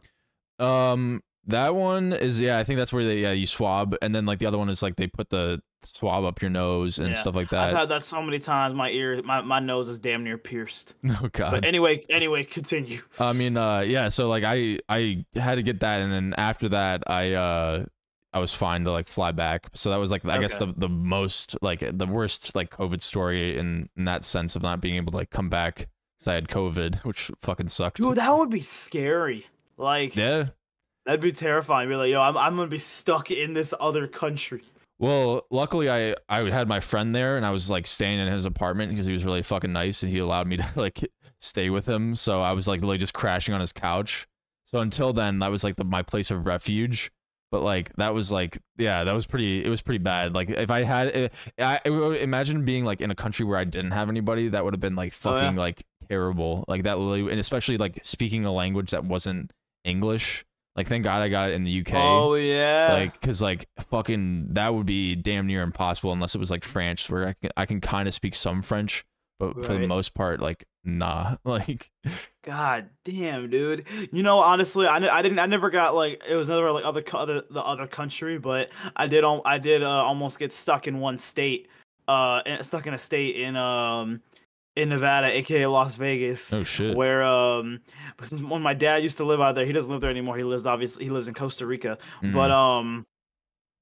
Speaker 2: that one is yeah, I think that's where they you swab, and then like the other one is like they put the swab up your nose and
Speaker 1: Yeah.
Speaker 2: stuff like
Speaker 1: I've
Speaker 2: that.
Speaker 1: had that so many times. My nose is damn near pierced.
Speaker 2: Oh
Speaker 1: But
Speaker 2: god.
Speaker 1: anyway, continue.
Speaker 2: I mean, yeah, so like I had to get that, and then after that I was fine to like fly back. So that was like I guess
Speaker 1: Okay.
Speaker 2: the most like the worst like COVID story in that sense of not being able to like come back because I had COVID, which fucking sucked.
Speaker 1: Dude, that would be scary. Like,
Speaker 2: Yeah.
Speaker 1: that'd be terrifying. Be like, yo, I'm gonna be stuck in this other country.
Speaker 2: Well, luckily I had my friend there, and I was like staying in his apartment because he was really fucking nice, and he allowed me to like stay with him. So I was like literally just crashing on his couch. So until then, that was like my place of refuge. But like that was like, yeah, that was pretty. It was pretty bad. Like if I had, I would imagine being like in a country where I didn't have anybody. That would have been like fucking like terrible. Like that literally, and especially like speaking a language that wasn't English. Like, thank God I got it in the UK.
Speaker 1: Oh, yeah.
Speaker 2: Like, because, like, fucking, that would be damn near impossible unless it was, like, French, where I can kind of speak some French, but for the most part, like, nah. Like,
Speaker 1: God damn, dude. You know, honestly, I never got, like, it was never, like, the other country, but I did almost get stuck in one state, stuck in a state in Nevada, aka Las Vegas.
Speaker 2: oh shit.
Speaker 1: Where since when my dad used to live out there, he doesn't live there anymore. He lives in Costa Rica. But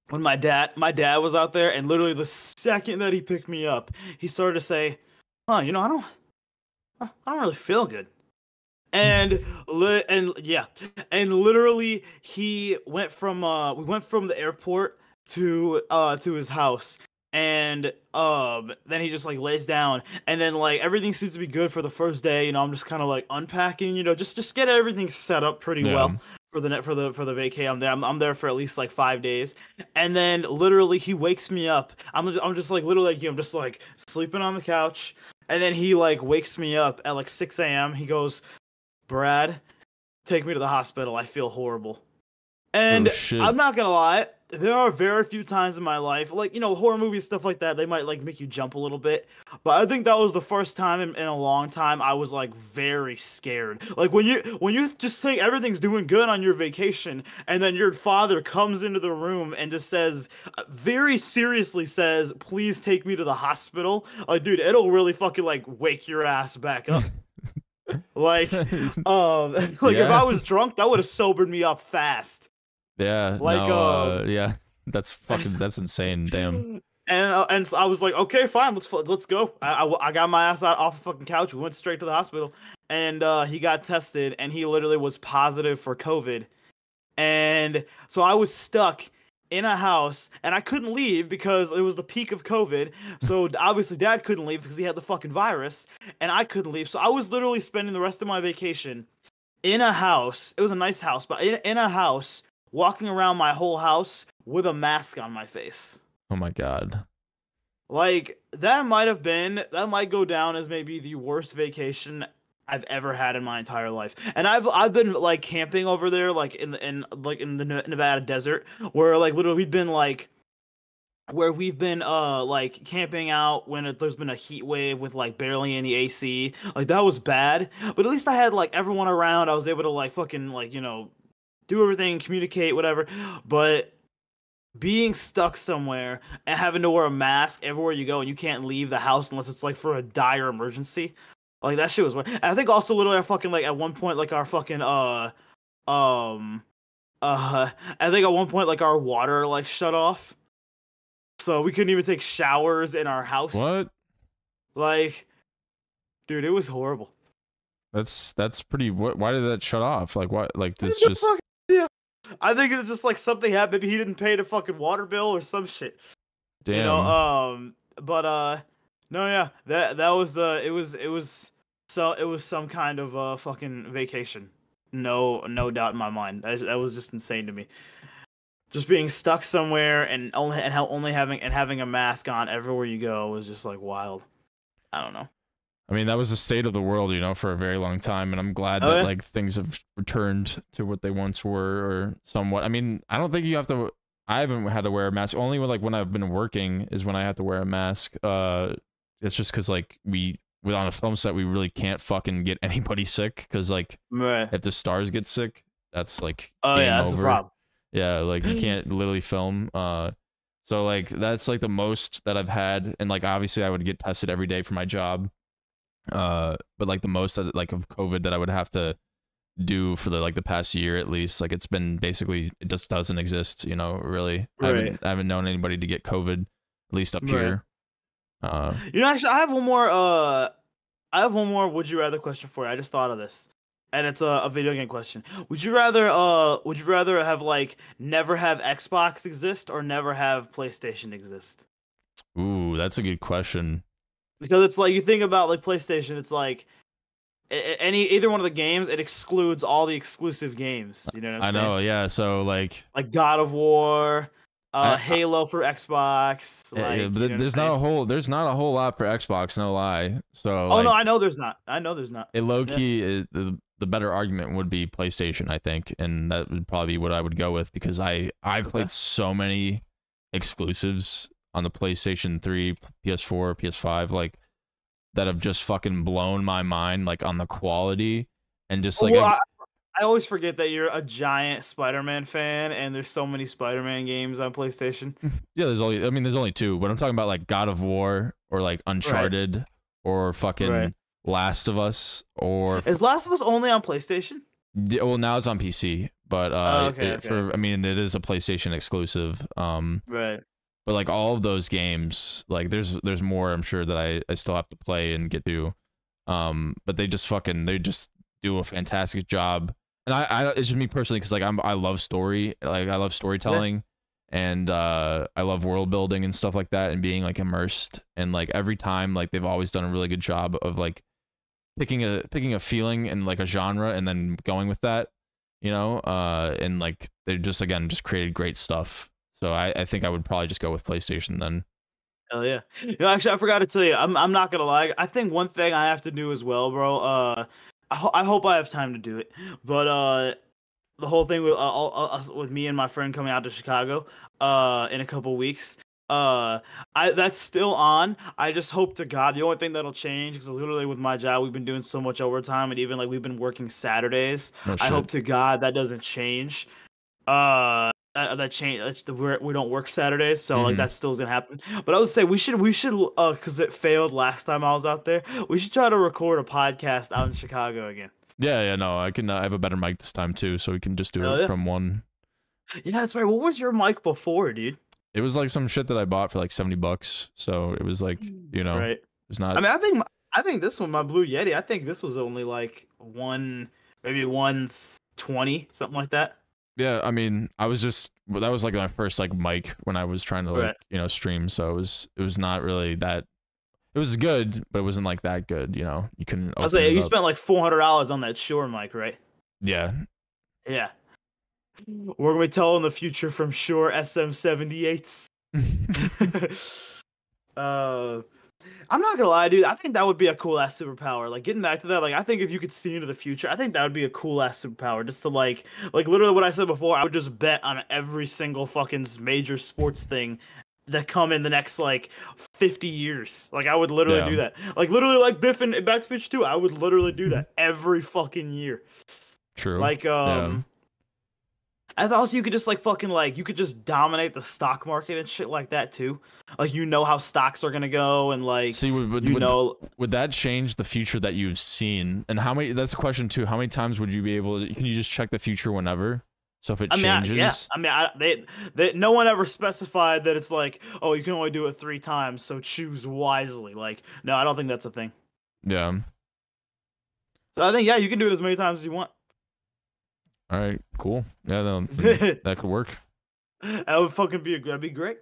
Speaker 1: when my dad was out there, and literally the second that he picked me up, he started to say, "Huh, you know, I don't really feel good." And literally he went from we went from the airport to his house, and then he just like lays down, and then like everything seems to be good for the first day. You know, I'm just kind of like unpacking, you know, just get everything set up pretty well for the vacay. I'm there for at least like 5 days, and then literally he wakes me up. I'm just like literally like, you know, I'm just like sleeping on the couch, and then he like wakes me up at like 6 a.m. He goes, "Brad, take me to the hospital. I feel horrible." And I'm not gonna lie, there are very few times in my life, like, you know, horror movies, stuff like that, they might like make you jump a little bit, but I think that was the first time in a long time I was like very scared. Like when you just think everything's doing good on your vacation, and then your father comes into the room and just says, very seriously says, "Please take me to the hospital." Like, dude, it'll really fucking like wake your ass back up. Like, if I was drunk, that would have sobered me up fast.
Speaker 2: Yeah,
Speaker 1: like,
Speaker 2: no, yeah, that's insane, damn.
Speaker 1: And so I was like, okay, fine, let's go. I got my ass out off the fucking couch. We went straight to the hospital, and he got tested, and he literally was positive for COVID. And so I was stuck in a house, and I couldn't leave because it was the peak of COVID. So obviously Dad couldn't leave because he had the fucking virus, and I couldn't leave. So I was literally spending the rest of my vacation in a house. It was a nice house, but in a house, walking around my whole house with a mask on my face.
Speaker 2: Oh my God.
Speaker 1: Like, that might go down as maybe the worst vacation I've ever had in my entire life. And I've been like camping over there, like in the Nevada desert, where like literally we've been like camping out when there's been a heat wave with like barely any AC. Like, that was bad, but at least I had like everyone around. I was able to like fucking like, you know, do everything, communicate, whatever. But being stuck somewhere and having to wear a mask everywhere you go, and you can't leave the house unless it's like for a dire emergency, like that shit was weird. And I think also literally I fucking like at one point like our fucking I think at one point like our water like shut off, so we couldn't even take showers in our house.
Speaker 2: What?
Speaker 1: Like, dude, it was horrible.
Speaker 2: That's pretty. Why did that shut off? Like, what? Like, this just.
Speaker 1: Yeah, I think it's just like something happened. Maybe he didn't pay the fucking water bill or some shit.
Speaker 2: Damn.
Speaker 1: You know, no, yeah, that was it was some kind of fucking vacation. No doubt in my mind. That was just insane to me. Just being stuck somewhere and only having a mask on everywhere you go was just like wild. I don't know.
Speaker 2: I mean, that was the state of the world, you know, for a very long time, and I'm glad that like things have returned to what they once were, or somewhat. I mean, I don't think you have to. I haven't had to wear a mask. Only when I've been working is when I have to wear a mask. It's just because like on a film set, we really can't fucking get anybody sick, because like if the stars get sick, that's like
Speaker 1: that's
Speaker 2: over.
Speaker 1: a problem.
Speaker 2: Yeah, like you can't literally film. So like that's like the most that I've had, and like obviously I would get tested every day for my job. But like the most of COVID that I would have to do for the past year at least, like it's been basically, it just doesn't exist, you know, really.
Speaker 1: Right.
Speaker 2: I haven't known anybody to get COVID, at least up here.
Speaker 1: You know, actually, I have one more I have one more would you rather question for you. I just thought of this. And it's a video game question. Would you rather have like never have Xbox exist or never have PlayStation exist?
Speaker 2: Ooh, that's a good question.
Speaker 1: Because it's like you think about like PlayStation, it's like either one of the games, it excludes all the exclusive games. You know what I'm
Speaker 2: I
Speaker 1: saying?
Speaker 2: know, yeah. So
Speaker 1: Like God of War,
Speaker 2: I
Speaker 1: Halo for Xbox.
Speaker 2: yeah,
Speaker 1: Like,
Speaker 2: but
Speaker 1: you know what I'm
Speaker 2: there's
Speaker 1: saying?
Speaker 2: not a whole lot for Xbox, no lie. So
Speaker 1: Oh no,
Speaker 2: like
Speaker 1: I know there's not. I know there's not.
Speaker 2: it low
Speaker 1: Yeah.
Speaker 2: key the better argument would be PlayStation, I think, and that would probably be what I would go with because I've
Speaker 1: Okay.
Speaker 2: played so many exclusives on the PlayStation 3, PS4, PS5, like that have just fucking blown my mind, like on the quality and just like
Speaker 1: Well, I always forget that you're a giant Spider-Man fan, and there's so many Spider-Man games on PlayStation.
Speaker 2: yeah, there's only two, but I'm talking about like God of War or like
Speaker 1: Right.
Speaker 2: Uncharted or
Speaker 1: Right.
Speaker 2: fucking Last of Us or
Speaker 1: Is Last of Us only on PlayStation?
Speaker 2: yeah, well now it's on PC, but
Speaker 1: Oh, okay, okay.
Speaker 2: I mean it is a PlayStation exclusive.
Speaker 1: Right.
Speaker 2: But like all of those games, like there's more I'm sure that I still have to play and get to. But they just do a fantastic job. And I it's just me personally because like I love story, like I love
Speaker 1: Yeah.
Speaker 2: storytelling, and I love world building and stuff like that, and being like immersed. And like every time, like they've always done a really good job of like picking a feeling and like a genre and then going with that, you know. And like they just again just created great stuff. So I think I would probably just go with PlayStation then.
Speaker 1: Hell yeah. You know, actually, I forgot to tell you. I'm not gonna lie. I think one thing I have to do as well, bro. I hope I have time to do it. But the whole thing with with me and my friend coming out to Chicago in a couple weeks. I that's still on. I just hope to God the only thing that'll change because literally with my job we've been doing so much overtime and even like we've been working Saturdays.
Speaker 2: No
Speaker 1: I hope
Speaker 2: shit.
Speaker 1: to God that doesn't change. That change. We don't work Saturdays, so like
Speaker 2: Hmm.
Speaker 1: that still is gonna happen. But I would say we should because it failed last time I was out there. We should try to record a podcast out in Chicago again.
Speaker 2: Yeah, yeah, no, I can. I have a better mic this time too, so we can just do
Speaker 1: Hell
Speaker 2: it
Speaker 1: yeah.
Speaker 2: from one.
Speaker 1: Yeah, that's right. What was your mic before, dude?
Speaker 2: It was like some shit that I bought for like $70, so it was like, you know,
Speaker 1: Right.
Speaker 2: it's
Speaker 1: I
Speaker 2: not.
Speaker 1: mean, I think this one, my Blue Yeti. I think this was only like maybe 120, something like that.
Speaker 2: Yeah, I mean, I was just well, that was like my first like mic when I was trying to like
Speaker 1: Right.
Speaker 2: stream, so it was not really that. It was good, but it wasn't like that good. You know, you couldn't
Speaker 1: I was
Speaker 2: open
Speaker 1: like,
Speaker 2: it
Speaker 1: you
Speaker 2: up.
Speaker 1: spent like $400 on that Shure mic, right?
Speaker 2: Yeah,
Speaker 1: Yeah. We're gonna be telling the future from Shure SM78s. uh, I'm not gonna lie, dude. I think that would be a cool ass superpower. Like getting back to that, like I think if you could see into the future, I think that would be a cool ass superpower. Just to like literally what I said before, I would just bet on every single fucking major sports thing that come in the next like 50 years. Like I would literally
Speaker 2: yeah,
Speaker 1: do that. Like literally like Biff and Back to the Future 2, I would literally do that every fucking year.
Speaker 2: true.
Speaker 1: Like
Speaker 2: Yeah.
Speaker 1: I thought also you could just like fucking like you could just dominate the stock market and shit like that too. Like you know how stocks are gonna go and like
Speaker 2: See,
Speaker 1: you know
Speaker 2: would that change the future that you've seen? And how many? That's a question too. How many times would you be able to? Can you just check the future whenever? So if it
Speaker 1: I mean yeah.
Speaker 2: changes,
Speaker 1: I mean they no one ever specified that it's like, oh, you can only do it 3 times, so choose wisely. Like, no, I don't think that's a thing.
Speaker 2: yeah.
Speaker 1: So I think yeah, you can do it as many times as you want.
Speaker 2: All right, cool. Yeah, no, then that could work.
Speaker 1: That would fucking that'd be great.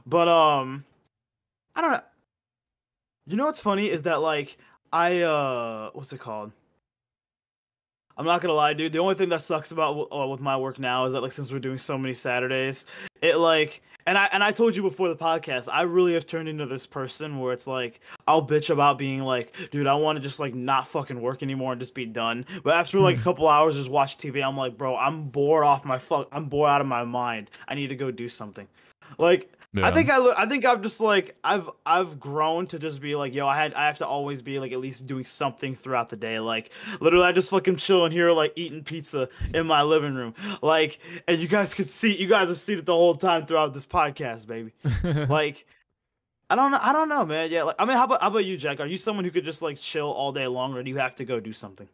Speaker 1: But I don't know. You know what's funny is that like I what's it called? I'm not gonna lie, dude. The only thing that sucks about with my work now is that like since we're doing so many Saturdays, it like and I told you before the podcast, I really have turned into this person where it's like I'll bitch about being like, dude, I want to just like not fucking work anymore and just be done. But after like a couple hours just watch TV, I'm like, bro, I'm bored out of my mind. I need to go do something. Like
Speaker 2: Yeah.
Speaker 1: I think I've just like I've grown to just be like, yo, I have to always be like at least doing something throughout the day. Like literally I just fucking chilling here like eating pizza in my living room. Like and you guys have seen it the whole time throughout this podcast, baby. Like I don't know, man. Yeah, like I mean how about you, Jack? Are you someone who could just like chill all day long or do you have to go do something?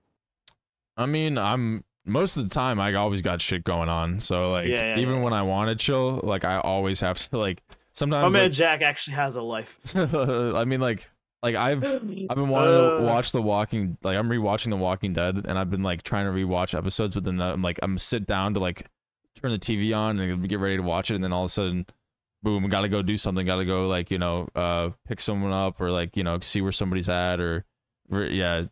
Speaker 2: I mean, I'm most of the time I always got shit going on. So like even when I want to chill, like I always have to like
Speaker 1: My
Speaker 2: sometimes
Speaker 1: man
Speaker 2: like
Speaker 1: Jack actually has a life.
Speaker 2: I mean like like I've been wanting to watch The Walking, like I'm rewatching The Walking Dead, and I've been like trying to rewatch episodes, but then I'm sit down to like turn the TV on and get ready to watch it, and then all of a sudden, boom, gotta go do something, gotta go like pick someone up or like see where somebody's at or yeah,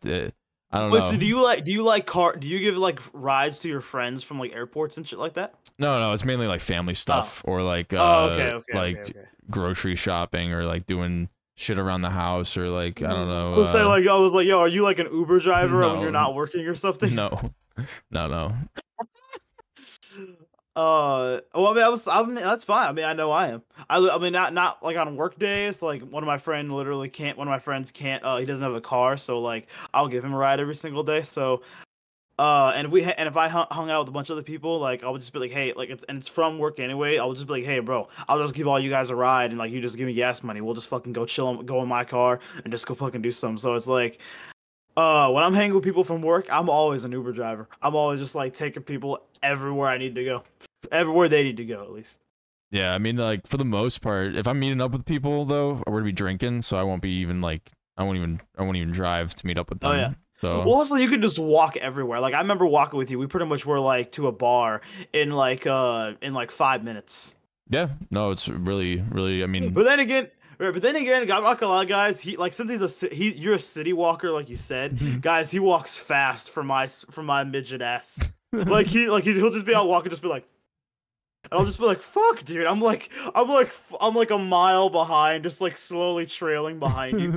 Speaker 2: I don't know.
Speaker 1: So do you give like rides to your friends from like airports and shit like that?
Speaker 2: No, it's mainly like family stuff or like
Speaker 1: Okay.
Speaker 2: grocery shopping or like doing shit around the house or like I don't know.
Speaker 1: We'll say like I was like, yo, are you like an Uber driver when
Speaker 2: No.
Speaker 1: you're not working or something?
Speaker 2: No.
Speaker 1: Well, I mean, that's fine. I mean, I know I am. I mean, not like on work days. Like one of my friends can't. He doesn't have a car, so like I'll give him a ride every single day. So, and if I hung out with a bunch of other people, like I would just be like, hey, like it's from work anyway. I would just be like, hey, bro, I'll just give all you guys a ride, and like you just give me gas money. We'll just fucking go chill, go in my car, and just go fucking do something. So it's like. When I'm hanging with people from work, I'm always an Uber driver. I'm always just like taking people everywhere I need to go, everywhere they need to go at least.
Speaker 2: Yeah, I mean, like for the most part, if I'm meeting up with people though, we're gonna be drinking, so I won't even drive to meet up with them.
Speaker 1: Oh yeah.
Speaker 2: So
Speaker 1: Well, also you could just walk everywhere. Like I remember walking with you. We pretty much were like to a bar in like 5 minutes.
Speaker 2: yeah, no, it's really, I mean,
Speaker 1: But then again, I'm not gonna lie, guys. He like since you're a city walker, like you said, guys. He walks fast for my midget ass. He'll just be out walking, just be like, and I'll just be like, fuck, dude. I'm like a mile behind, just like slowly trailing behind you.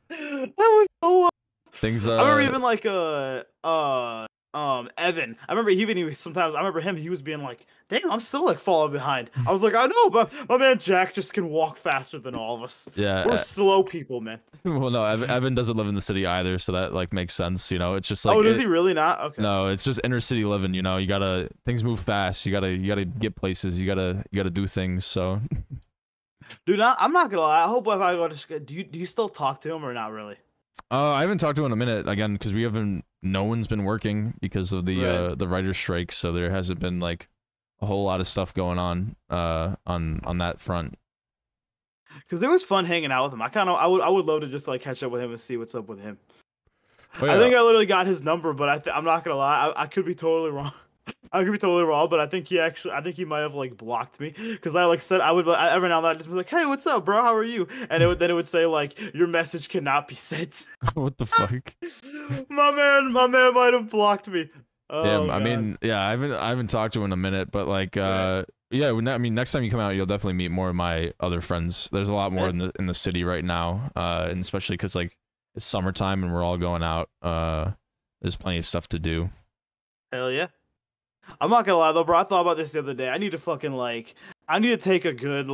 Speaker 1: That was so wild.
Speaker 2: things.
Speaker 1: I remember even like Evan. I remember sometimes I remember him. He was being like, "Damn, I'm still like falling behind." I was like, "I know, but my man Jack just can walk faster than all of us.
Speaker 2: Yeah,
Speaker 1: We're slow people, man."
Speaker 2: well, no, Evan doesn't live in the city either, so that like makes sense. It's just like,
Speaker 1: oh, does he really not? Okay.
Speaker 2: No, it's just inner city living. You gotta things move fast. You gotta get places. You gotta do things. So,
Speaker 1: dude, I'm not gonna lie. I hope if I go to do you still talk to him or not really?
Speaker 2: I haven't talked to him in a minute again because we haven't. No one's been working because of the writer's strike, so there hasn't been like a whole lot of stuff going on that front.
Speaker 1: Because it was fun hanging out with him. I would love to just like catch up with him and see what's up with him.
Speaker 2: Oh, yeah.
Speaker 1: I think I literally got his number, but I'm not gonna lie. I could be totally wrong. I could be totally wrong, but I think he might have like blocked me because I like said every now and then I'd just be like, "Hey, what's up, bro? How are you?" And then it would say like, "Your message cannot be sent."
Speaker 2: What the fuck?
Speaker 1: my man might have blocked me. Oh,
Speaker 2: yeah, I mean, yeah, I haven't talked to him in a minute, but like, yeah, I mean, next time you come out, you'll definitely meet more of my other friends. There's a lot more in the city right now, and especially because like it's summertime and we're all going out. There's plenty of stuff to do.
Speaker 1: Hell yeah. I'm not gonna lie though, bro. I thought about this the other day. I need to take a good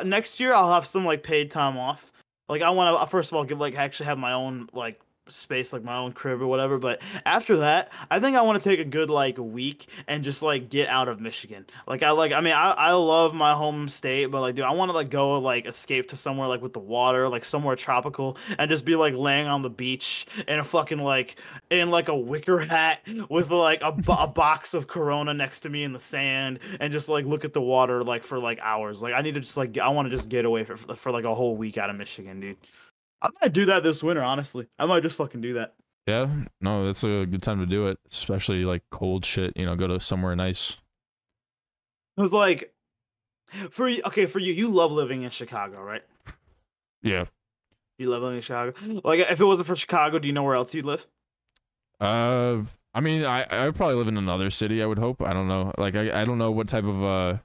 Speaker 1: next year. I'll have some like paid time off. Like I want to first of all actually have my own like space, like my own crib or whatever. But after that, I think I want to take a good like week and just like get out of Michigan. I love my home state, but like, dude, I want to like go like escape to somewhere like with the water, like somewhere tropical, and just be like laying on the beach in a fucking like in like a wicker hat with like a box of Corona next to me in the sand, and just like look at the water like for like hours. Like I need to just like I want to just get away for like a whole week out of Michigan, dude. I might do that this winter, honestly. I might just fucking do that.
Speaker 2: Yeah, no, that's a good time to do it, especially like cold shit. Go to somewhere nice.
Speaker 1: It was like, for you, you love living in Chicago, right?
Speaker 2: Yeah.
Speaker 1: You love living in Chicago. Like, if it wasn't for Chicago, do you know where else you'd live?
Speaker 2: I mean, I would probably live in another city. I would hope. I don't know. Like, I don't know what type of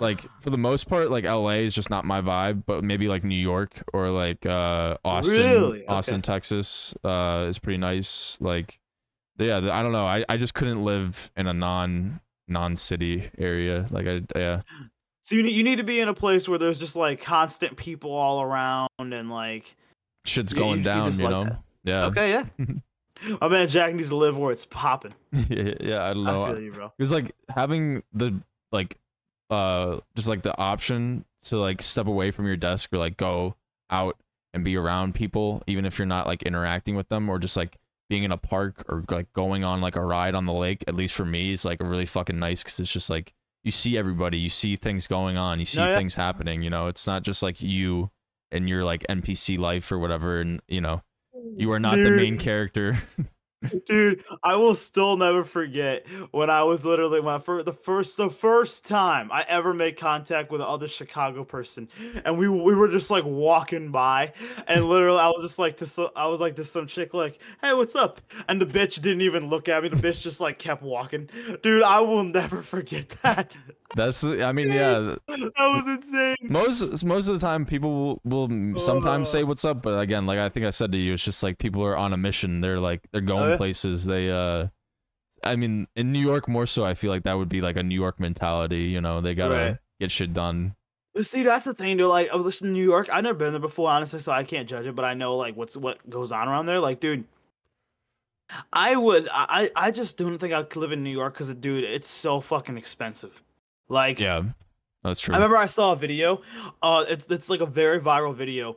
Speaker 2: like for the most part, like LA is just not my vibe, but maybe like New York or like Austin,
Speaker 1: really? Okay.
Speaker 2: Austin, Texas is pretty nice. Like, yeah, I don't know. I just couldn't live in a non-city area. Like yeah.
Speaker 1: So you need to be in a place where there's just like constant people all around and like
Speaker 2: shit's going down, you know?
Speaker 1: Yeah. Okay, yeah. My man Jack needs to live where it's popping.
Speaker 2: Yeah, I don't know.
Speaker 1: I feel you, bro.
Speaker 2: It's like having the like just like the option to like step away from your desk or like go out and be around people, even if you're not like interacting with them, or just like being in a park or like going on like a ride on the lake, at least for me, is like really fucking nice because it's just like you see everybody, you see things going on, you see things happening, it's not just like you in your like NPC life or whatever, and you know you are not the main
Speaker 1: Dude,
Speaker 2: character.
Speaker 1: dude, I will still never forget when I was literally the first time I ever made contact with another Chicago person, and we were just like walking by, and literally I was like to some chick like, "Hey, what's up?" And the bitch didn't even look at me. The bitch just like kept walking. Dude, I will never forget that.
Speaker 2: That's I mean
Speaker 1: Dude,
Speaker 2: yeah.
Speaker 1: that was insane.
Speaker 2: Most of the time people will sometimes say
Speaker 1: Uh,
Speaker 2: what's up, but again, like I think I said to you, it's just like people are on a mission. They're like they're going
Speaker 1: uh,
Speaker 2: places. I mean in New York more so I feel like that would be like a New York mentality, you know, they
Speaker 1: right.
Speaker 2: gotta get shit done.
Speaker 1: See, that's the thing, dude. Like, I was in New York. I've never been there before, honestly, so I can't judge it. But I know like what goes on around there. Like, dude, I just don't think I could live in New York because, dude, it's so fucking expensive. Like,
Speaker 2: Yeah, that's
Speaker 1: I
Speaker 2: true.
Speaker 1: remember I saw a video. It's like a very viral video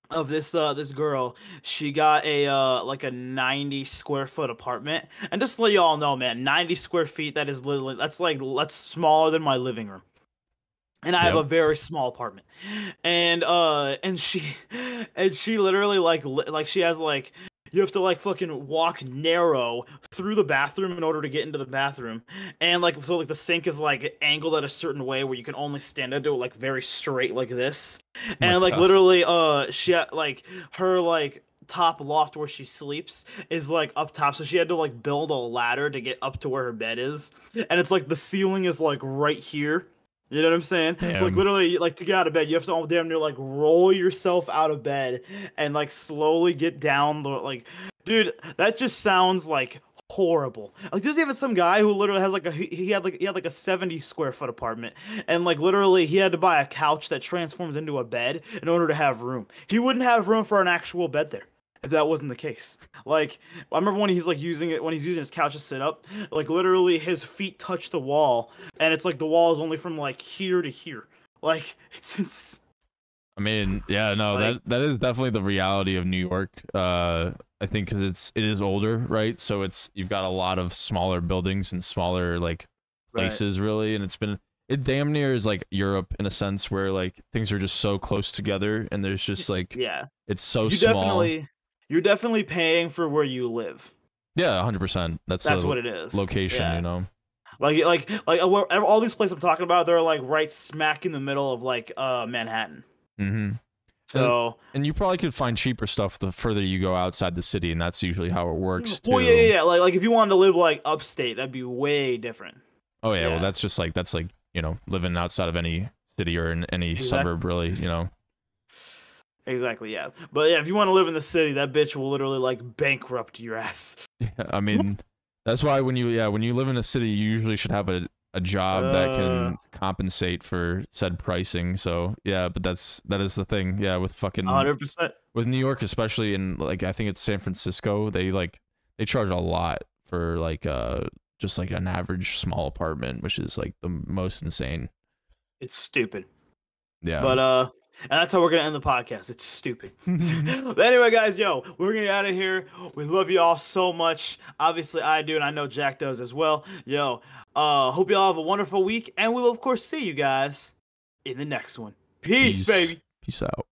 Speaker 1: of this girl. She got a like a 90 square foot apartment, and just to let y'all know, man, 90 square feet. That is literally that's smaller than my living room. And I have
Speaker 2: Yep.
Speaker 1: a very small apartment, and she literally like she has like you have to like fucking walk narrow through the bathroom in order to get into the bathroom, and like so like the sink is like angled at a certain way where you can only stand up to it like very straight like this,
Speaker 2: Oh my
Speaker 1: and like
Speaker 2: god.
Speaker 1: literally like her like top loft where she sleeps is like up top, so she had to like build a ladder to get up to where her bed is, and it's like the ceiling is like right here. You know what I'm saying? So like
Speaker 2: Damn.
Speaker 1: literally, like to get out of bed, you have to all damn near like roll yourself out of bed and like slowly get down the like, dude, that just sounds like horrible. Like there's even some guy who literally has like he had like a 70 square foot apartment, and like literally he had to buy a couch that transforms into a bed in order to have room. He wouldn't have room for an actual bed there if that wasn't the case. Like I remember when he's like using his couch to sit up, like literally his feet touch the wall, and it's like the wall is only from like here to here. Like it's
Speaker 2: I mean, yeah, no,
Speaker 1: like
Speaker 2: that is definitely the reality of New York. I think because it is older, right? So it's you've got a lot of smaller buildings and smaller like
Speaker 1: right.
Speaker 2: places, really, and it damn near is like Europe in a sense where like things are just so close together, and there's just like
Speaker 1: Yeah,
Speaker 2: it's so
Speaker 1: you
Speaker 2: small.
Speaker 1: definitely you're definitely paying for where you live.
Speaker 2: Yeah, 100%. That's
Speaker 1: That's
Speaker 2: the
Speaker 1: what it is.
Speaker 2: location, you
Speaker 1: Yeah.
Speaker 2: know.
Speaker 1: All these places I'm talking about, they're like right smack in the middle of like Manhattan.
Speaker 2: Mm-hmm. And
Speaker 1: So
Speaker 2: and you probably could find cheaper stuff the further you go outside the city, and that's usually how it works
Speaker 1: well, yeah,
Speaker 2: too.
Speaker 1: yeah, yeah. Like if you wanted to live like upstate, that'd be way different.
Speaker 2: Oh yeah, well
Speaker 1: Yeah,
Speaker 2: that's like, you know, living outside of any city or in any
Speaker 1: exactly.
Speaker 2: suburb really, you know.
Speaker 1: Exactly, yeah. But yeah, if you want to live in the city, that bitch will literally like bankrupt your ass.
Speaker 2: I mean, that's why when you live in a city, you usually should have a job that
Speaker 1: Uh,
Speaker 2: can compensate for said pricing. So, yeah, but that is the thing. Yeah, with fucking
Speaker 1: 100%.
Speaker 2: with New York especially, and like I think it's San Francisco, they charge a lot for like just like an average small apartment, which is like the most insane.
Speaker 1: It's stupid.
Speaker 2: Yeah.
Speaker 1: But and that's how we're gonna end the podcast. It's stupid. But anyway, guys, yo, we're gonna get out of here. We love you all so much. Obviously, I do, and I know Jack does as well. Yo, hope you all have a wonderful week, and we'll of course see you guys in the next one. Peace,
Speaker 2: Peace.
Speaker 1: baby.
Speaker 2: Peace out.